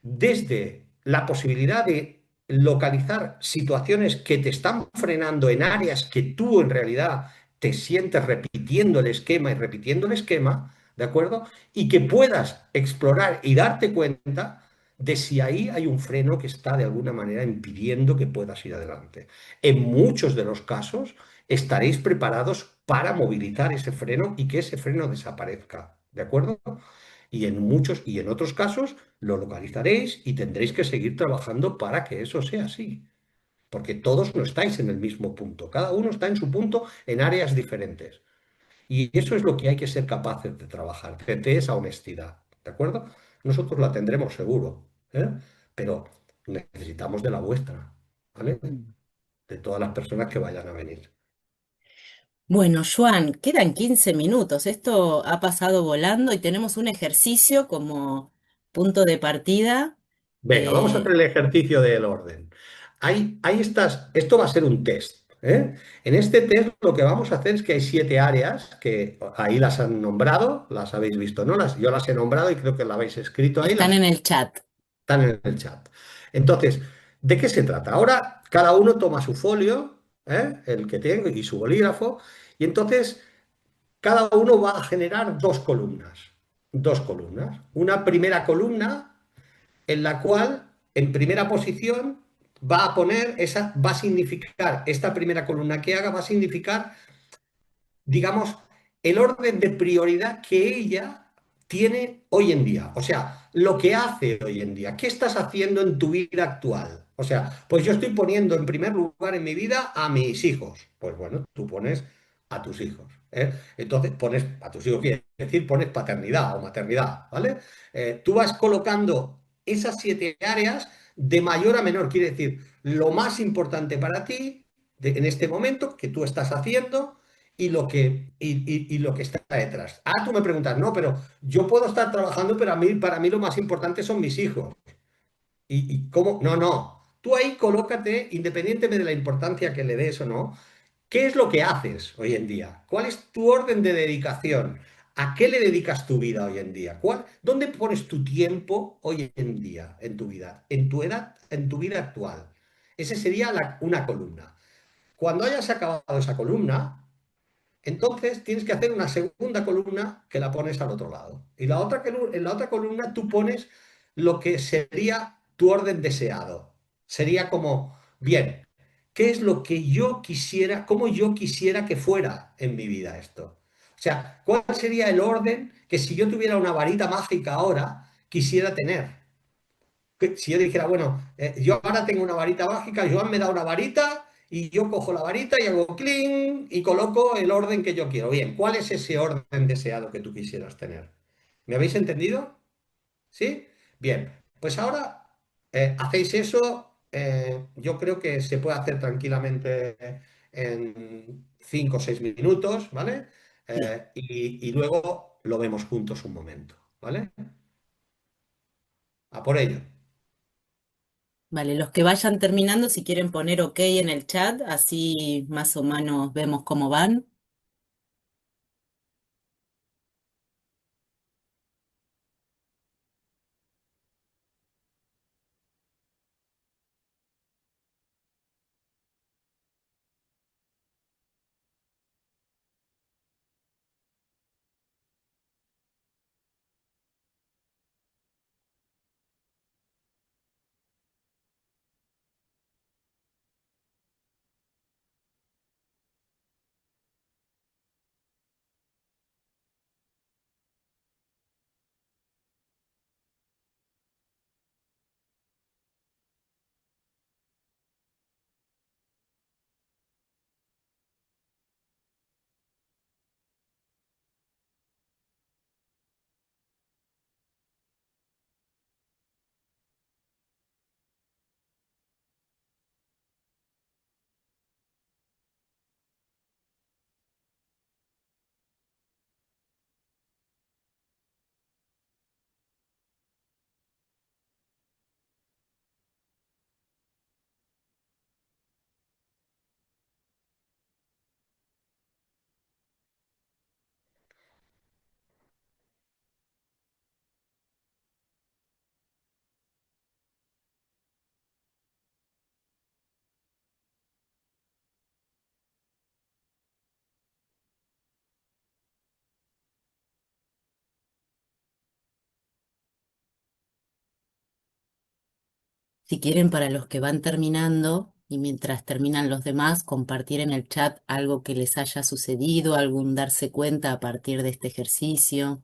desde la posibilidad de localizar situaciones que te están frenando en áreas que tú en realidad te sientes repitiendo el esquema y repitiendo el esquema, ¿de acuerdo? Y que puedas explorar y darte cuenta de si ahí hay un freno que está de alguna manera impidiendo que puedas ir adelante. En muchos de los casos estaréis preparados para movilizar ese freno y que ese freno desaparezca, ¿de acuerdo? Y en muchos y en otros casos lo localizaréis y tendréis que seguir trabajando para que eso sea así. Porque todos no estáis en el mismo punto. Cada uno está en su punto en áreas diferentes. Y eso es lo que hay que ser capaces de trabajar, de esa honestidad. ¿De acuerdo? Nosotros la tendremos seguro, ¿eh? Pero necesitamos de la vuestra, ¿vale? Mm. De todas las personas que vayan a venir. Bueno, Joan, quedan 15 minutos. Esto ha pasado volando y tenemos un ejercicio como punto de partida. Venga, vamos a hacer Eh, el ejercicio del orden. Ahí estás, esto va a ser un test, ¿eh? En este test lo que vamos a hacer es que hay 7 áreas que ahí las han nombrado, las habéis visto, ¿no? Yo las he nombrado y creo que las habéis escrito ahí, Están las en el chat. están en el chat. Entonces, ¿de qué se trata? Ahora cada uno toma su folio, ¿eh? El que tiene, y su bolígrafo, y entonces cada uno va a generar dos columnas. Dos columnas. Una primera columna en la cual en primera posición va a poner esa, va a significar, esta primera columna que haga va a significar, digamos, el orden de prioridad que ella tiene hoy en día. O sea, lo que hace hoy en día. ¿Qué estás haciendo en tu vida actual? O sea, pues yo estoy poniendo en primer lugar en mi vida a mis hijos. Pues bueno, tú pones a tus hijos, ¿eh? Entonces pones a tus hijos, quiere decir, pones paternidad o maternidad, ¿vale? Tú vas colocando esas 7 áreas de mayor a menor, quiere decir, lo más importante para ti en este momento que tú estás haciendo y lo que está detrás. Ah, tú me preguntas, no, pero yo puedo estar trabajando, pero para mí lo más importante son mis hijos. ¿Y cómo? No, no. Tú ahí colócate, independientemente de la importancia que le des o no, ¿qué es lo que haces hoy en día? ¿Cuál es tu orden de dedicación? ¿A qué le dedicas tu vida hoy en día? ¿Dónde pones tu tiempo hoy en día en tu vida? En tu edad, en tu vida actual. Esa sería una columna. Cuando hayas acabado esa columna, entonces tienes que hacer una segunda columna que la pones al otro lado. Y en la otra columna tú pones lo que sería tu orden deseado. Sería como, bien, ¿qué es lo que yo quisiera, cómo yo quisiera que fuera en mi vida esto? O sea, ¿cuál sería el orden que si yo tuviera una varita mágica ahora, quisiera tener? Si yo dijera, bueno, yo ahora tengo una varita mágica, Joan me da una varita y yo cojo la varita y hago clean y coloco el orden que yo quiero. Bien, ¿cuál es ese orden deseado que tú quisieras tener? ¿Me habéis entendido? ¿Sí? Bien, pues ahora hacéis eso, yo creo que se puede hacer tranquilamente en 5 o 6 minutos, ¿vale? Bien. Y luego lo vemos juntos un momento, ¿vale? A por ello. Vale, los que vayan terminando, si quieren poner OK en el chat, así más o menos vemos cómo van. Si quieren, para los que van terminando y mientras terminan los demás, compartir en el chat algo que les haya sucedido, algún darse cuenta a partir de este ejercicio.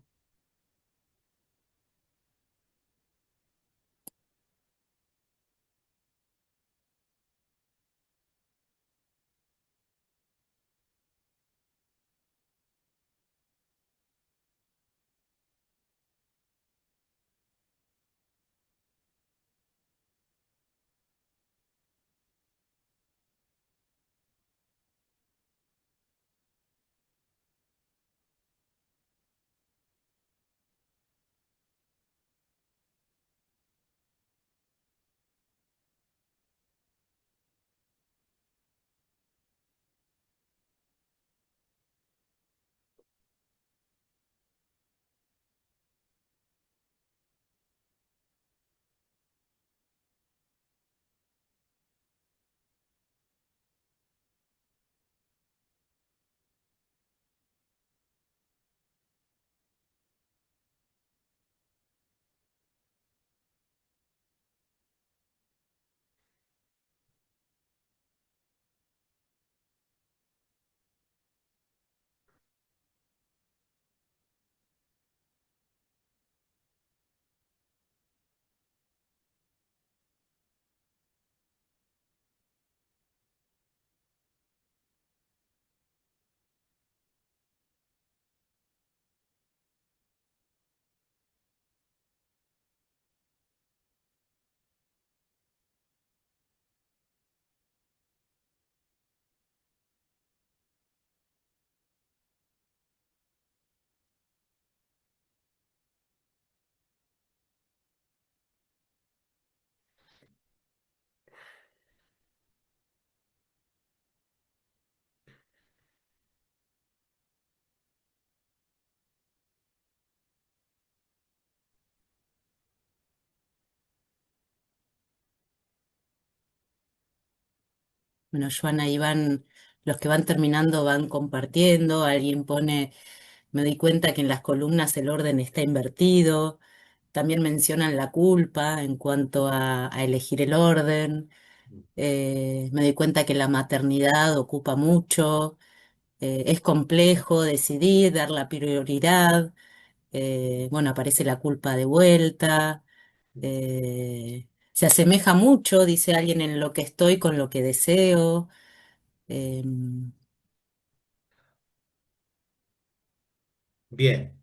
Bueno, Joana, ahí van, los que van terminando van compartiendo, alguien pone, me di cuenta que en las columnas el orden está invertido, también mencionan la culpa en cuanto a elegir el orden. Me di cuenta que la maternidad ocupa mucho, es complejo decidir, dar la prioridad, bueno, aparece la culpa de vuelta, se asemeja mucho, dice alguien, en lo que estoy con lo que deseo. em, Bien.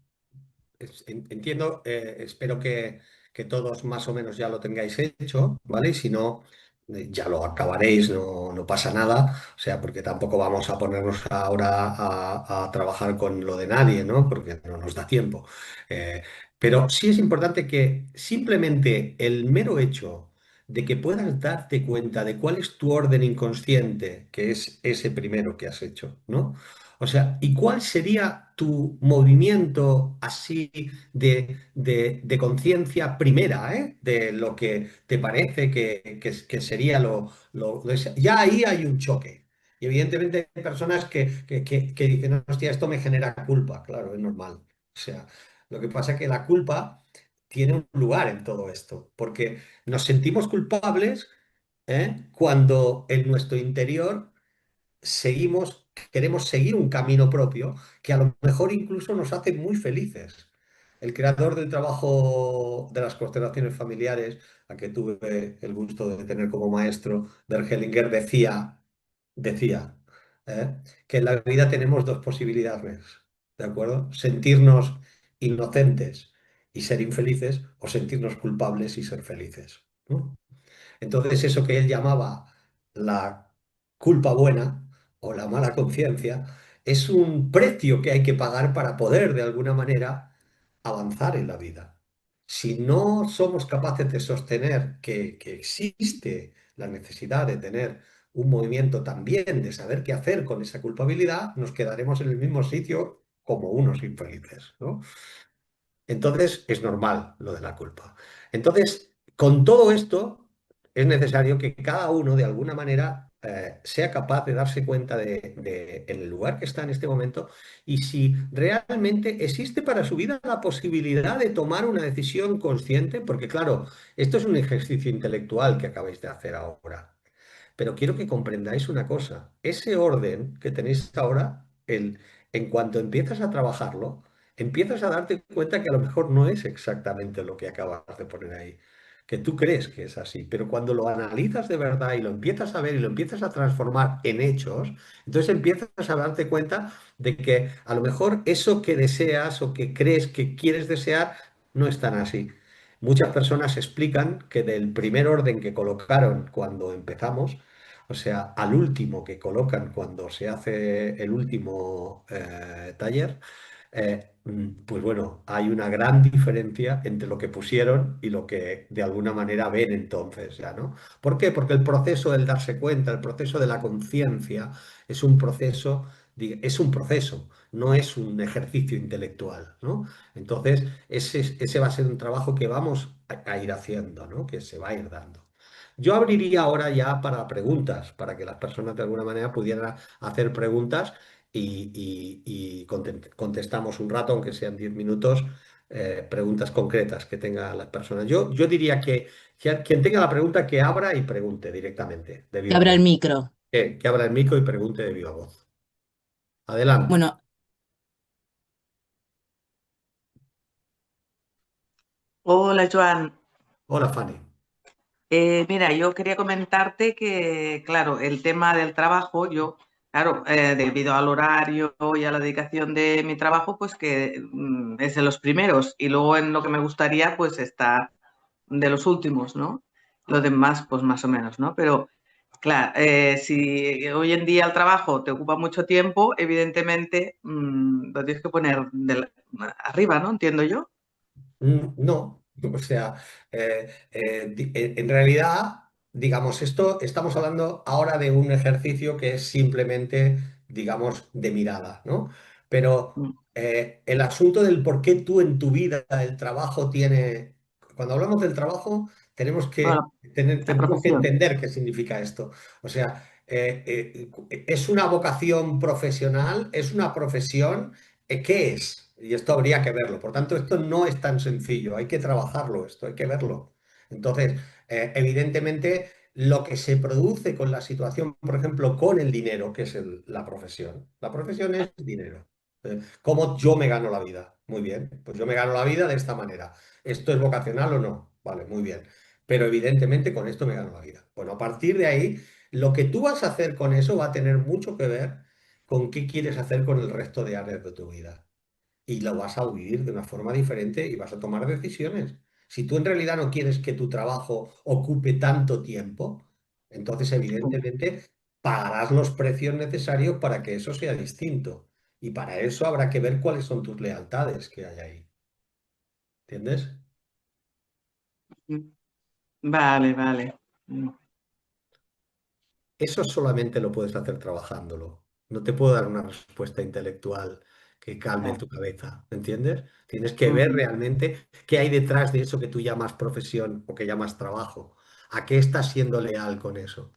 Entiendo, espero que todos más o menos ya lo tengáis hecho, ¿vale? Y si no, ya lo acabaréis, no, no pasa nada, o sea, porque tampoco vamos a ponernos ahora a trabajar con lo de nadie, ¿no? Porque no nos da tiempo. Eh, pero sí es importante que simplemente el mero hecho de que puedas darte cuenta de cuál es tu orden inconsciente, que es ese primero que has hecho, ¿no? O sea, ¿y cuál sería tu movimiento así de conciencia primera, de lo que te parece que sería Ya ahí hay un choque. Y evidentemente hay personas que dicen, hostia, esto me genera culpa. Claro, es normal. O sea, lo que pasa es que la culpa tiene un lugar en todo esto, porque nos sentimos culpables, cuando en nuestro interior queremos seguir un camino propio que a lo mejor incluso nos hace muy felices. El creador del trabajo de las constelaciones familiares, a que tuve el gusto de tener como maestro, Bert Hellinger, decía, ¿eh? que en la vida tenemos dos posibilidades, ¿de acuerdo? Sentirnos inocentes y ser infelices o sentirnos culpables y ser felices, ¿no? Entonces, eso que él llamaba la culpa buena o la mala conciencia es un precio que hay que pagar para poder, de alguna manera, avanzar en la vida. Si no somos capaces de sostener que existe la necesidad de tener un movimiento también, de saber qué hacer con esa culpabilidad, nos quedaremos en el mismo sitio como unos infelices, ¿no? Entonces, es normal lo de la culpa. Entonces, con todo esto, es necesario que cada uno de alguna manera sea capaz de darse cuenta en el lugar que está en este momento y si realmente existe para su vida la posibilidad de tomar una decisión consciente, porque claro, esto es un ejercicio intelectual que acabáis de hacer ahora. Pero quiero que comprendáis una cosa, ese orden que tenéis ahora, en cuanto empiezas a trabajarlo, empiezas a darte cuenta que a lo mejor no es exactamente lo que acabas de poner ahí, que tú crees que es así, pero cuando lo analizas de verdad y lo empiezas a ver y lo empiezas a transformar en hechos, entonces empiezas a darte cuenta de que a lo mejor eso que deseas o que crees que quieres desear no es tan así. Muchas personas explican que del primer orden que colocaron cuando empezamos, o sea, al último que colocan cuando se hace el último taller, pues bueno, hay una gran diferencia entre lo que pusieron y lo que de alguna manera ven entonces ya, ¿no? ¿Por qué? Porque el proceso del darse cuenta, el proceso de la conciencia, es un proceso, es un proceso, no es un ejercicio intelectual, ¿no? Entonces, ese va a ser un trabajo que vamos a ir haciendo, ¿no? Que se va a ir dando. Yo abriría ahora ya para preguntas, para que las personas de alguna manera pudieran hacer preguntas y contestamos un rato, aunque sean 10 minutos, preguntas concretas que tengan las personas. Yo diría que quien tenga la pregunta que abra y pregunte directamente, de Que viva abra voz. el micro. Que abra el micro y pregunte de viva voz. Adelante. Bueno, Hola, Joan. Hola, Fanny. Mira, yo quería comentarte que, claro, el tema del trabajo, yo, claro, debido al horario y a la dedicación de mi trabajo, pues que es de los primeros y luego en lo que me gustaría, pues está de los últimos, ¿no? Lo demás, pues más o menos, ¿no? Pero, claro, si hoy en día el trabajo te ocupa mucho tiempo, evidentemente lo tienes que poner arriba, ¿no? Entiendo yo. No, o sea, en realidad, digamos, esto estamos hablando ahora de un ejercicio que es simplemente, digamos, de mirada, ¿no? Pero Mm. el asunto del por qué tú en tu vida el trabajo tiene, cuando hablamos del trabajo, tenemos que Bueno, la tendremos que profesión. entender qué significa esto. O sea, ¿es una vocación profesional? ¿Es una profesión? ¿Qué es? Y esto habría que verlo. Por tanto, esto no es tan sencillo. Hay que trabajarlo, esto hay que verlo. Entonces, evidentemente, lo que se produce con la situación, por ejemplo, con el dinero, que es la profesión. La profesión es dinero. ¿Cómo yo me gano la vida? Muy bien. Pues yo me gano la vida de esta manera. ¿Esto es vocacional o no? Vale, muy bien. Pero evidentemente con esto me gano la vida. Bueno, a partir de ahí, lo que tú vas a hacer con eso va a tener mucho que ver con qué quieres hacer con el resto de áreas de tu vida. Y lo vas a vivir de una forma diferente y vas a tomar decisiones. Si tú en realidad no quieres que tu trabajo ocupe tanto tiempo, entonces evidentemente pagarás los precios necesarios para que eso sea distinto. Y para eso habrá que ver cuáles son tus lealtades que hay ahí. ¿Entiendes? Vale, vale. Mm. Eso solamente lo puedes hacer trabajándolo. No te puedo dar una respuesta intelectual que calme Vale. tu cabeza, ¿entiendes? Tienes que ver Ujú. realmente qué hay detrás de eso que tú llamas profesión o que llamas trabajo. ¿A qué estás siendo leal con eso?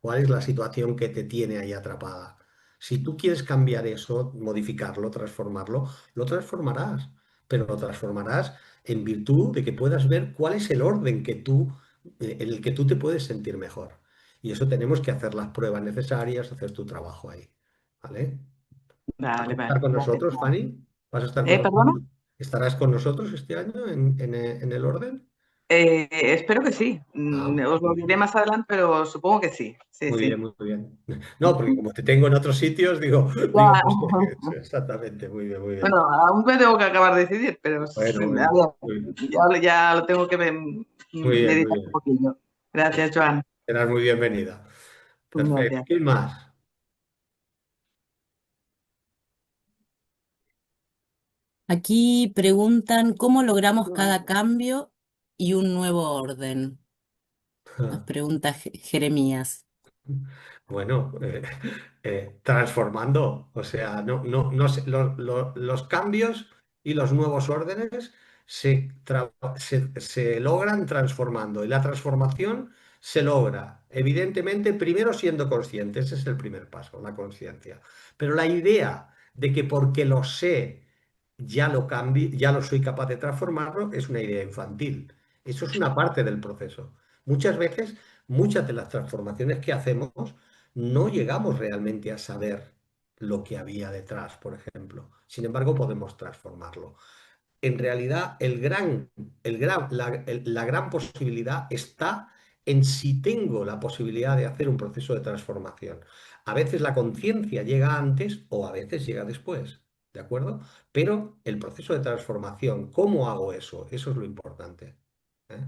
¿Cuál es la situación que te tiene ahí atrapada? Si tú quieres cambiar eso, modificarlo, transformarlo, lo transformarás, pero lo transformarás en virtud de que puedas ver cuál es el orden en el que tú te puedes sentir mejor. Y eso tenemos que hacer las pruebas necesarias, hacer tu trabajo ahí. ¿Vale? ¿Vas a Vale, estar vale. con Gracias. nosotros, Fanny? ¿Vas a estar con ¿Perdona? nosotros? ¿Estarás con nosotros este año en el orden? Espero que sí. Ah, Os lo muy diré bien, más adelante, pero supongo que sí. Sí, muy bien, sí. muy bien. No, porque como te tengo en otros sitios, digo, Ya. digo pues, exactamente, muy bien, muy Bueno, bien. aún me tengo que acabar de decidir, pero Bueno, a bueno, ver, muy bien, ya lo tengo que muy bien, muy meditar un bien. poquillo. Gracias, Joan. Serás muy bienvenida. Perfecto. Gracias. ¿Quién más? aquí preguntan cómo logramos cada cambio y un nuevo orden. Nos pregunta Jeremías. Bueno, transformando, o sea, no los cambios y los nuevos órdenes se logran transformando y la transformación se logra, evidentemente, primero siendo consciente, ese es el primer paso, la conciencia. Pero la idea de que porque lo sé ya lo cambie, ya lo soy capaz de transformarlo, es una idea infantil. Eso es una parte del proceso. Muchas veces, muchas de las transformaciones que hacemos no llegamos realmente a saber lo que había detrás, por ejemplo. Sin embargo, podemos transformarlo. En realidad, la gran posibilidad está en si tengo la posibilidad de hacer un proceso de transformación. A veces la conciencia llega antes o a veces llega después, ¿de acuerdo? Pero el proceso de transformación, ¿cómo hago eso? Eso es lo importante. ¿Eh?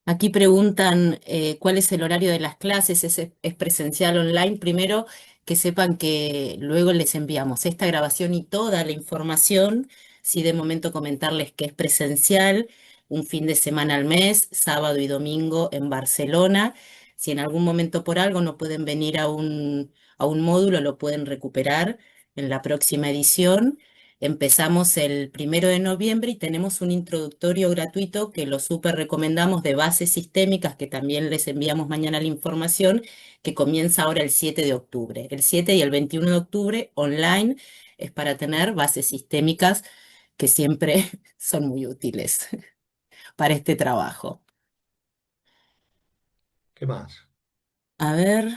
Aquí preguntan cuál es el horario de las clases, es presencial online. Primero, que sepan que luego les enviamos esta grabación y toda la información. Sí, de momento comentarles que es presencial, un fin de semana al mes, sábado y domingo en Barcelona. Si en algún momento por algo no pueden venir a un módulo, lo pueden recuperar en la próxima edición. Empezamos el 1 de noviembre y tenemos un introductorio gratuito que lo súper recomendamos de bases sistémicas, que también les enviamos mañana la información, que comienza ahora el 7 de octubre. El 7 y el 21 de octubre online es para tener bases sistémicas que siempre son muy útiles para este trabajo. ¿Qué más? A ver,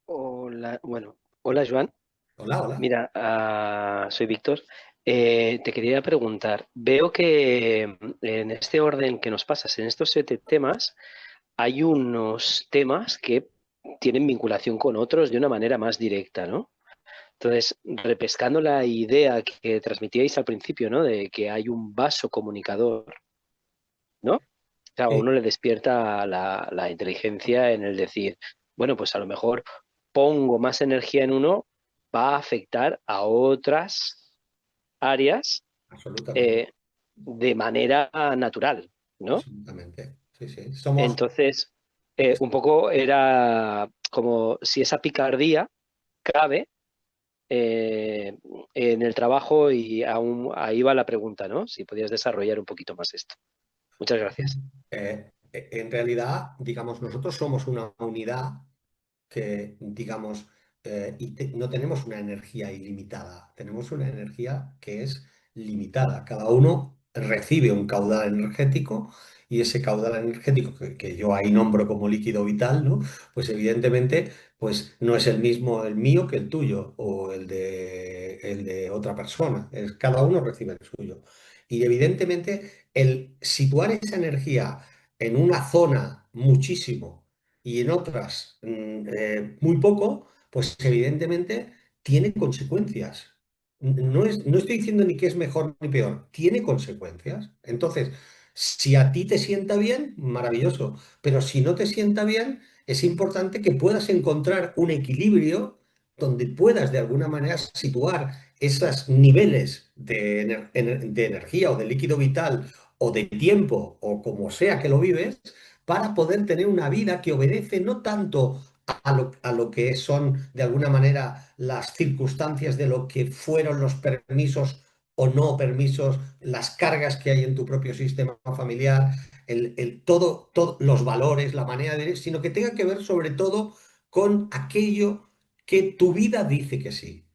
Hola, bueno, hola Joan. Hola, hola. Mira, soy Víctor. Te quería preguntar, veo que en este orden que nos pasas, en estos 7 temas, hay unos temas que tienen vinculación con otros de una manera más directa, ¿no? Entonces, repescando la idea que transmitíais al principio, ¿no? De que hay un vaso comunicador, ¿no? O sea, a Sí, uno le despierta la inteligencia en el decir, bueno, pues a lo mejor pongo más energía en uno, va a afectar a otras áreas absolutamente. eh, de manera natural, ¿no? Absolutamente. Sí, sí. Somos. Entonces, un poco era como si esa picardía cabe eh, en el trabajo y aún, ahí va la pregunta, ¿no? Si podías desarrollar un poquito más esto. Muchas gracias. En realidad, digamos, nosotros somos una unidad que, digamos, no tenemos una energía ilimitada, tenemos una energía que es limitada. Cada uno recibe un caudal energético y ese caudal energético que yo ahí nombro como líquido vital, ¿no? Pues evidentemente, pues no es el mismo el mío que el tuyo o el de otra persona. Cada uno recibe el suyo. Y evidentemente, el situar esa energía en una zona muchísimo y en otras muy poco, pues evidentemente tiene consecuencias. No estoy diciendo ni que es mejor ni peor, tiene consecuencias. Entonces, si a ti te sienta bien, maravilloso, pero si no te sienta bien, es importante que puedas encontrar un equilibrio donde puedas de alguna manera situar esos niveles de energía o de líquido vital o de tiempo o como sea que lo vives para poder tener una vida que obedece no tanto a lo que son de alguna manera las circunstancias de lo que fueron los permisos o no permisos, las cargas que hay en tu propio sistema familiar, los valores, la manera de, sino que tenga que ver sobre todo con aquello que tu vida dice que sí,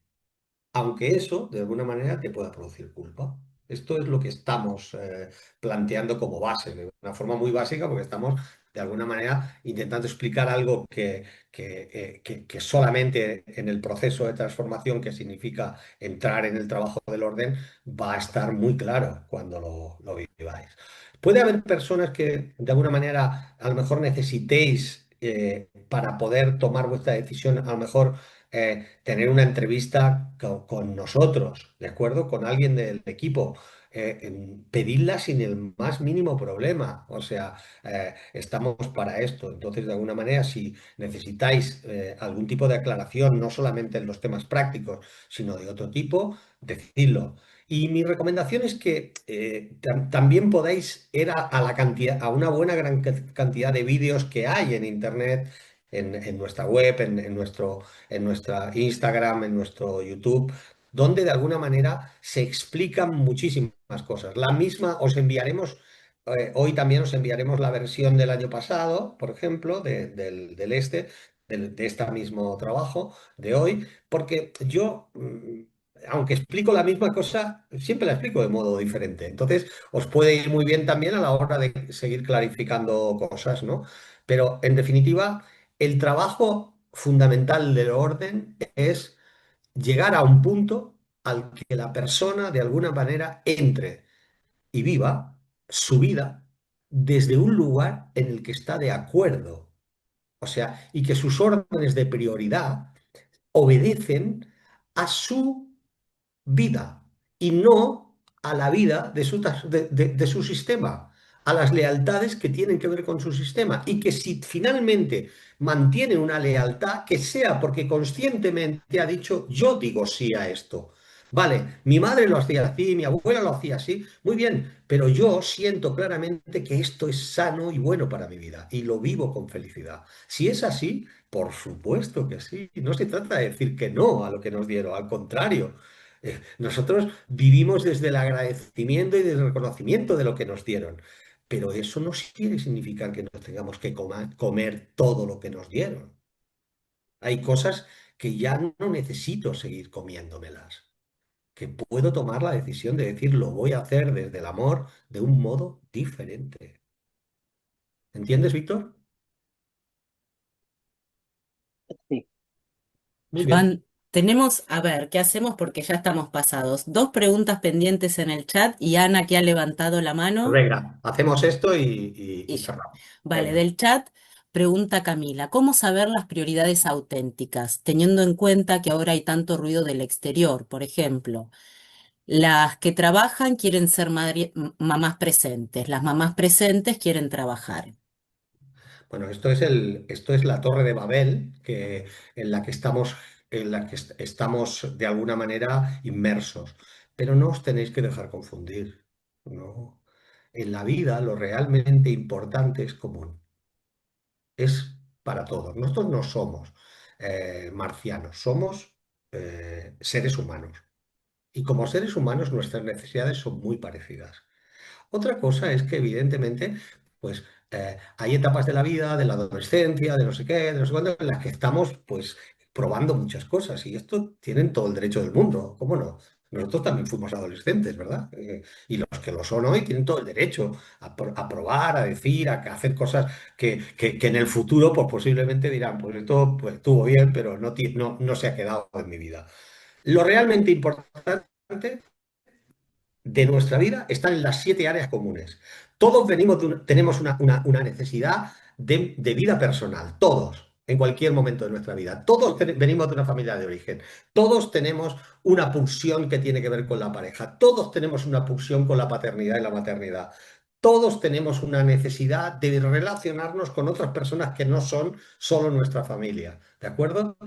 aunque eso de alguna manera te pueda producir culpa. Esto es lo que estamos planteando como base, de una forma muy básica, porque estamos de alguna manera intentando explicar algo que solamente en el proceso de transformación que significa entrar en el trabajo del orden va a estar muy claro cuando lo viváis. Puede haber personas que de alguna manera a lo mejor necesitéis para poder tomar vuestra decisión, a lo mejor tener una entrevista con nosotros, ¿de acuerdo? Con alguien del equipo. Pedirla sin el más mínimo problema. O sea, estamos para esto. Entonces, de alguna manera, si necesitáis algún tipo de aclaración, no solamente en los temas prácticos, sino de otro tipo, decidlo. Y mi recomendación es que también podáis ir a la cantidad, a una buena gran cantidad de vídeos que hay en Internet, en nuestra web, en nuestra Instagram, en nuestro YouTube, donde de alguna manera se explican muchísimas cosas. La misma os enviaremos Hoy también os enviaremos la versión del año pasado, por ejemplo, de este mismo trabajo de hoy, porque yo, aunque explico la misma cosa, siempre la explico de modo diferente. Entonces, os puede ir muy bien también a la hora de seguir clarificando cosas, ¿no? Pero, en definitiva, el trabajo fundamental del orden es llegar a un punto al que la persona, de alguna manera, entre y viva su vida desde un lugar en el que está de acuerdo. O sea, y que sus órdenes de prioridad obedecen a su vida y no a la vida de su sistema, a las lealtades que tienen que ver con su sistema. Y que si finalmente mantiene una lealtad, que sea porque conscientemente ha dicho, yo digo sí a esto. Vale, mi madre lo hacía así, mi abuela lo hacía así, muy bien, pero yo siento claramente que esto es sano y bueno para mi vida y lo vivo con felicidad. Si es así, por supuesto que sí. No se trata de decir que no a lo que nos dieron, al contrario. Nosotros vivimos desde el agradecimiento y del reconocimiento de lo que nos dieron, pero eso no quiere significar que nos tengamos que comer todo lo que nos dieron. Hay cosas que ya no necesito seguir comiéndomelas, que puedo tomar la decisión de decir lo voy a hacer desde el amor de un modo diferente. ¿Entiendes, Víctor? Sí. Muy bien. Joan, tenemos, a ver, ¿qué hacemos? Porque ya estamos pasados. Dos preguntas pendientes en el chat y Ana que ha levantado la Pues mano. venga, hacemos esto Y y ya. cerramos. Vale, Venga. del chat pregunta Camila, ¿cómo saber las prioridades auténticas, teniendo en cuenta que ahora hay tanto ruido del exterior? Por ejemplo, las que trabajan quieren ser mamás presentes, las mamás presentes quieren trabajar. Bueno, esto es la Torre de Babel en la que estamos de alguna manera inmersos. Pero no os tenéis que dejar confundir. No. En la vida lo realmente importante es común. Es para todos. Nosotros no somos marcianos, somos seres humanos. Y como seres humanos nuestras necesidades son muy parecidas. Otra cosa es que evidentemente, pues hay etapas de la vida, de la adolescencia, de no sé qué, de no sé cuándo, en las que estamos pues probando muchas cosas y esto tienen todo el derecho del mundo, ¿cómo no? Nosotros también fuimos adolescentes, ¿verdad? Y los que lo son hoy tienen todo el derecho a probar, a decir, a hacer cosas que en el futuro pues posiblemente dirán, pues esto pues, estuvo bien, pero no se ha quedado en mi vida. Lo realmente importante de nuestra vida están en las 7 áreas comunes. Todos tenemos una necesidad de vida personal, todos, en cualquier momento de nuestra vida. Todos venimos de una familia de origen, todos tenemos una pulsión que tiene que ver con la pareja, todos tenemos una pulsión con la paternidad y la maternidad. Todos tenemos una necesidad de relacionarnos con otras personas que no son solo nuestra familia, ¿de acuerdo?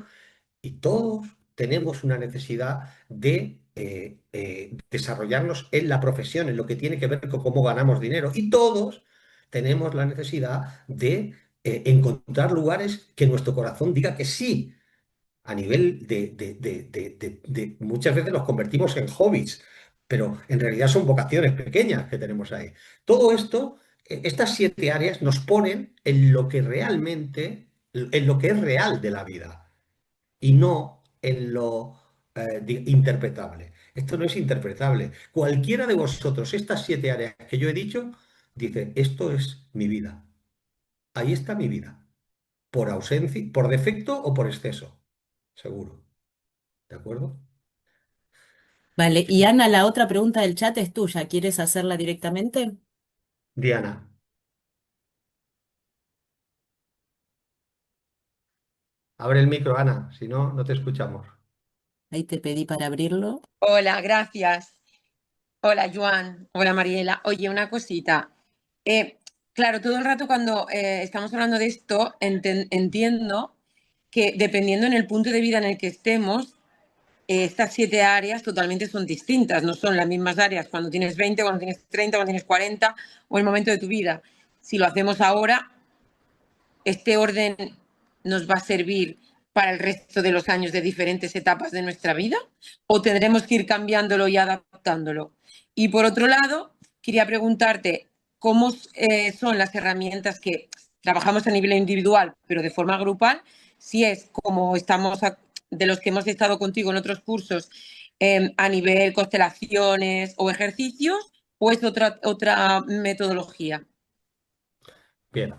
Y todos tenemos una necesidad de desarrollarnos en la profesión, en lo que tiene que ver con cómo ganamos dinero. Y todos tenemos la necesidad de encontrar lugares que nuestro corazón diga que sí. A nivel muchas veces los convertimos en hobbies, pero en realidad son vocaciones pequeñas que tenemos ahí. Todo esto, estas 7 áreas nos ponen en lo que realmente, en lo que es real de la vida y no en lo interpretable. Esto no es interpretable. Cualquiera de vosotros, estas 7 áreas que yo he dicho, dice, esto es mi vida. Ahí está mi vida. Por ausencia, por defecto o por exceso. Seguro. ¿De acuerdo? Vale, y Ana, la otra pregunta del chat es tuya, ¿quieres hacerla directamente? Diana, abre el micro, Ana. Si no, no te escuchamos. Ahí te pedí para abrirlo. Hola, gracias. Hola, Joan. Hola, Mariela. Oye, una cosita. Eh, claro, todo el rato cuando estamos hablando de esto, entiendo que dependiendo en el punto de vida en el que estemos, estas 7 áreas totalmente son distintas. No son las mismas áreas cuando tienes 20, cuando tienes 30, cuando tienes 40 o el momento de tu vida. Si lo hacemos ahora, este orden nos va a servir para el resto de los años de diferentes etapas de nuestra vida o tendremos que ir cambiándolo y adaptándolo. Y por otro lado, quería preguntarte cómo son las herramientas que trabajamos a nivel individual, pero de forma grupal, si es como de los que hemos estado contigo en otros cursos, a nivel constelaciones o ejercicios, o es otra metodología. Bien,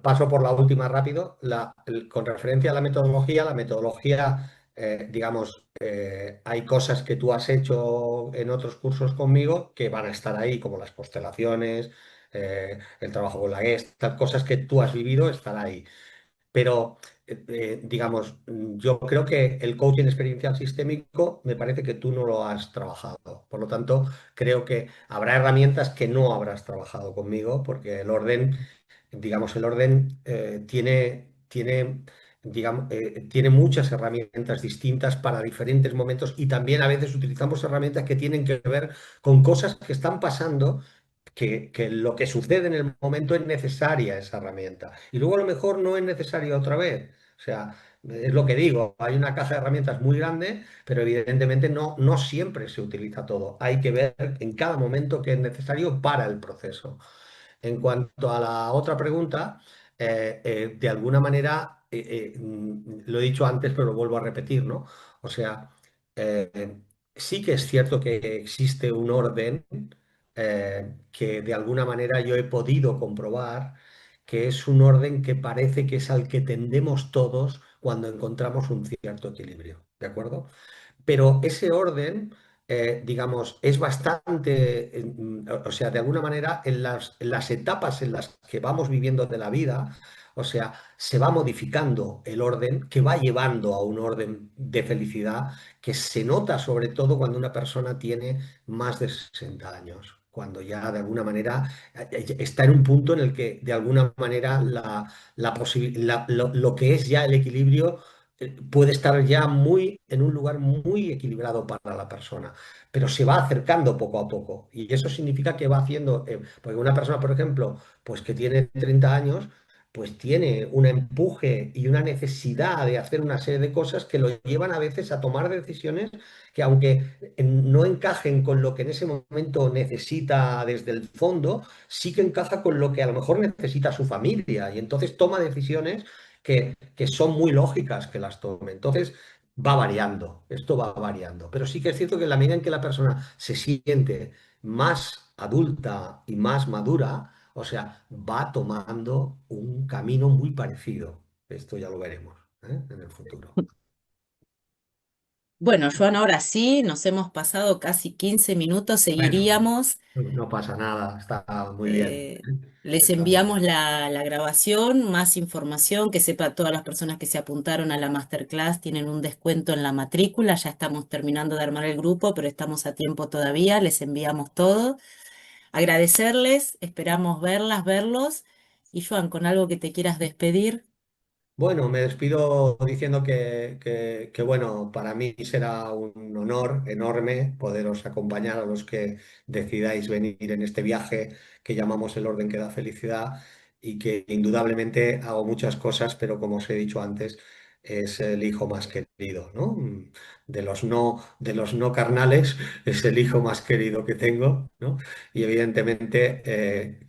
paso por la última rápido. Con referencia a la metodología, digamos, hay cosas que tú has hecho en otros cursos conmigo que van a estar ahí, como las constelaciones, el trabajo con la Gestalt, cosas que tú has vivido están ahí. Pero, digamos, yo creo que el coaching experiencial sistémico me parece que tú no lo has trabajado. Por lo tanto, creo que habrá herramientas que no habrás trabajado conmigo, porque el orden digamos, tiene muchas herramientas distintas para diferentes momentos y también a veces utilizamos herramientas que tienen que ver con cosas que están pasando que lo que sucede en el momento es necesaria esa herramienta. Y luego a lo mejor no es necesaria otra vez. O sea, es lo que digo, hay una caja de herramientas muy grande, pero evidentemente no siempre se utiliza todo. Hay que ver en cada momento qué es necesario para el proceso. En cuanto a la otra pregunta, de alguna manera, lo he dicho antes, pero lo vuelvo a repetir, ¿no? O sea, eh, sí que es cierto que existe un orden que de alguna manera yo he podido comprobar que es un orden que parece que es al que tendemos todos cuando encontramos un cierto equilibrio, ¿de acuerdo? Pero ese orden, digamos, es bastante, o sea, de alguna manera, en las etapas en las que vamos viviendo de la vida, o sea, se va modificando el orden que va llevando a un orden de felicidad que se nota sobre todo cuando una persona tiene más de 60 años. Cuando ya de alguna manera está en un punto en el que de alguna manera lo que es ya el equilibrio puede estar ya en un lugar muy equilibrado para la persona, pero se va acercando poco a poco. Y eso significa que va haciendo, porque una persona, por ejemplo, pues que tiene 30 años, pues tiene un empuje y una necesidad de hacer una serie de cosas que lo llevan a veces a tomar decisiones que aunque no encajen con lo que en ese momento necesita desde el fondo, sí que encaja con lo que a lo mejor necesita su familia y entonces toma decisiones que son muy lógicas que las tome. Entonces, va variando, esto va variando. Pero sí que es cierto que en la medida en que la persona se siente más adulta y más madura, o sea, va tomando un camino muy parecido. Esto ya lo veremos, en el futuro. Bueno, Joan, ahora sí, nos hemos pasado casi 15 minutos, Bueno, seguiríamos. no pasa nada, está muy bien. Eh, Les Está muy enviamos bien. la grabación, más información, que sepa todas las personas que se apuntaron a la masterclass tienen un descuento en la matrícula, ya estamos terminando de armar el grupo, pero estamos a tiempo todavía, les enviamos todo. Agradecerles, esperamos verlas, verlos. Y Joan, con algo que te quieras despedir. Bueno, me despido diciendo bueno, para mí será un honor enorme poderos acompañar a los que decidáis venir en este viaje que llamamos el orden que da felicidad y que indudablemente hago muchas cosas, pero como os he dicho antes, es el hijo más querido, ¿no? De los no carnales es el hijo más querido que tengo, ¿no? Y evidentemente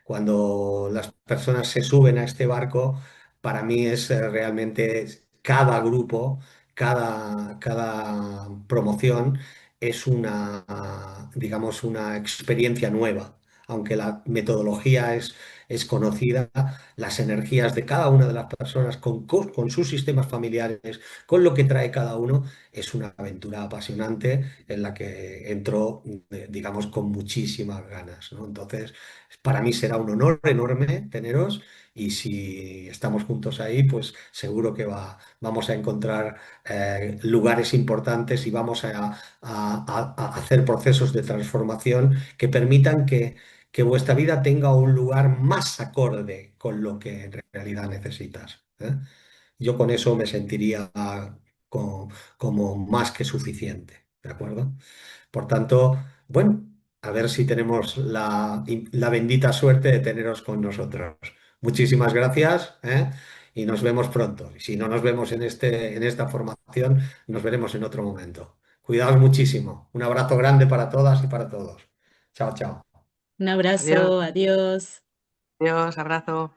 cuando las personas se suben a este barco, para mí es realmente cada grupo, cada promoción es digamos, una experiencia nueva. Aunque la metodología es conocida, las energías de cada una de las personas con sus sistemas familiares, con lo que trae cada uno, es una aventura apasionante en la que entro, digamos, con muchísimas ganas, ¿no? Entonces, para mí será un honor enorme teneros y si estamos juntos ahí, pues seguro que vamos a encontrar lugares importantes y vamos a hacer procesos de transformación que permitan que vuestra vida tenga un lugar más acorde con lo que en realidad necesitas, ¿eh? Yo con eso me sentiría co- como más que suficiente, ¿de acuerdo? Por tanto, bueno, a ver si tenemos la bendita suerte de teneros con nosotros. Muchísimas gracias, ¿eh? Y nos vemos pronto. Y si no nos vemos en esta formación, nos veremos en otro momento. Cuidaos muchísimo. Un abrazo grande para todas y para todos. Chao, chao. Un Adiós, abrazo, adiós. adiós, abrazo.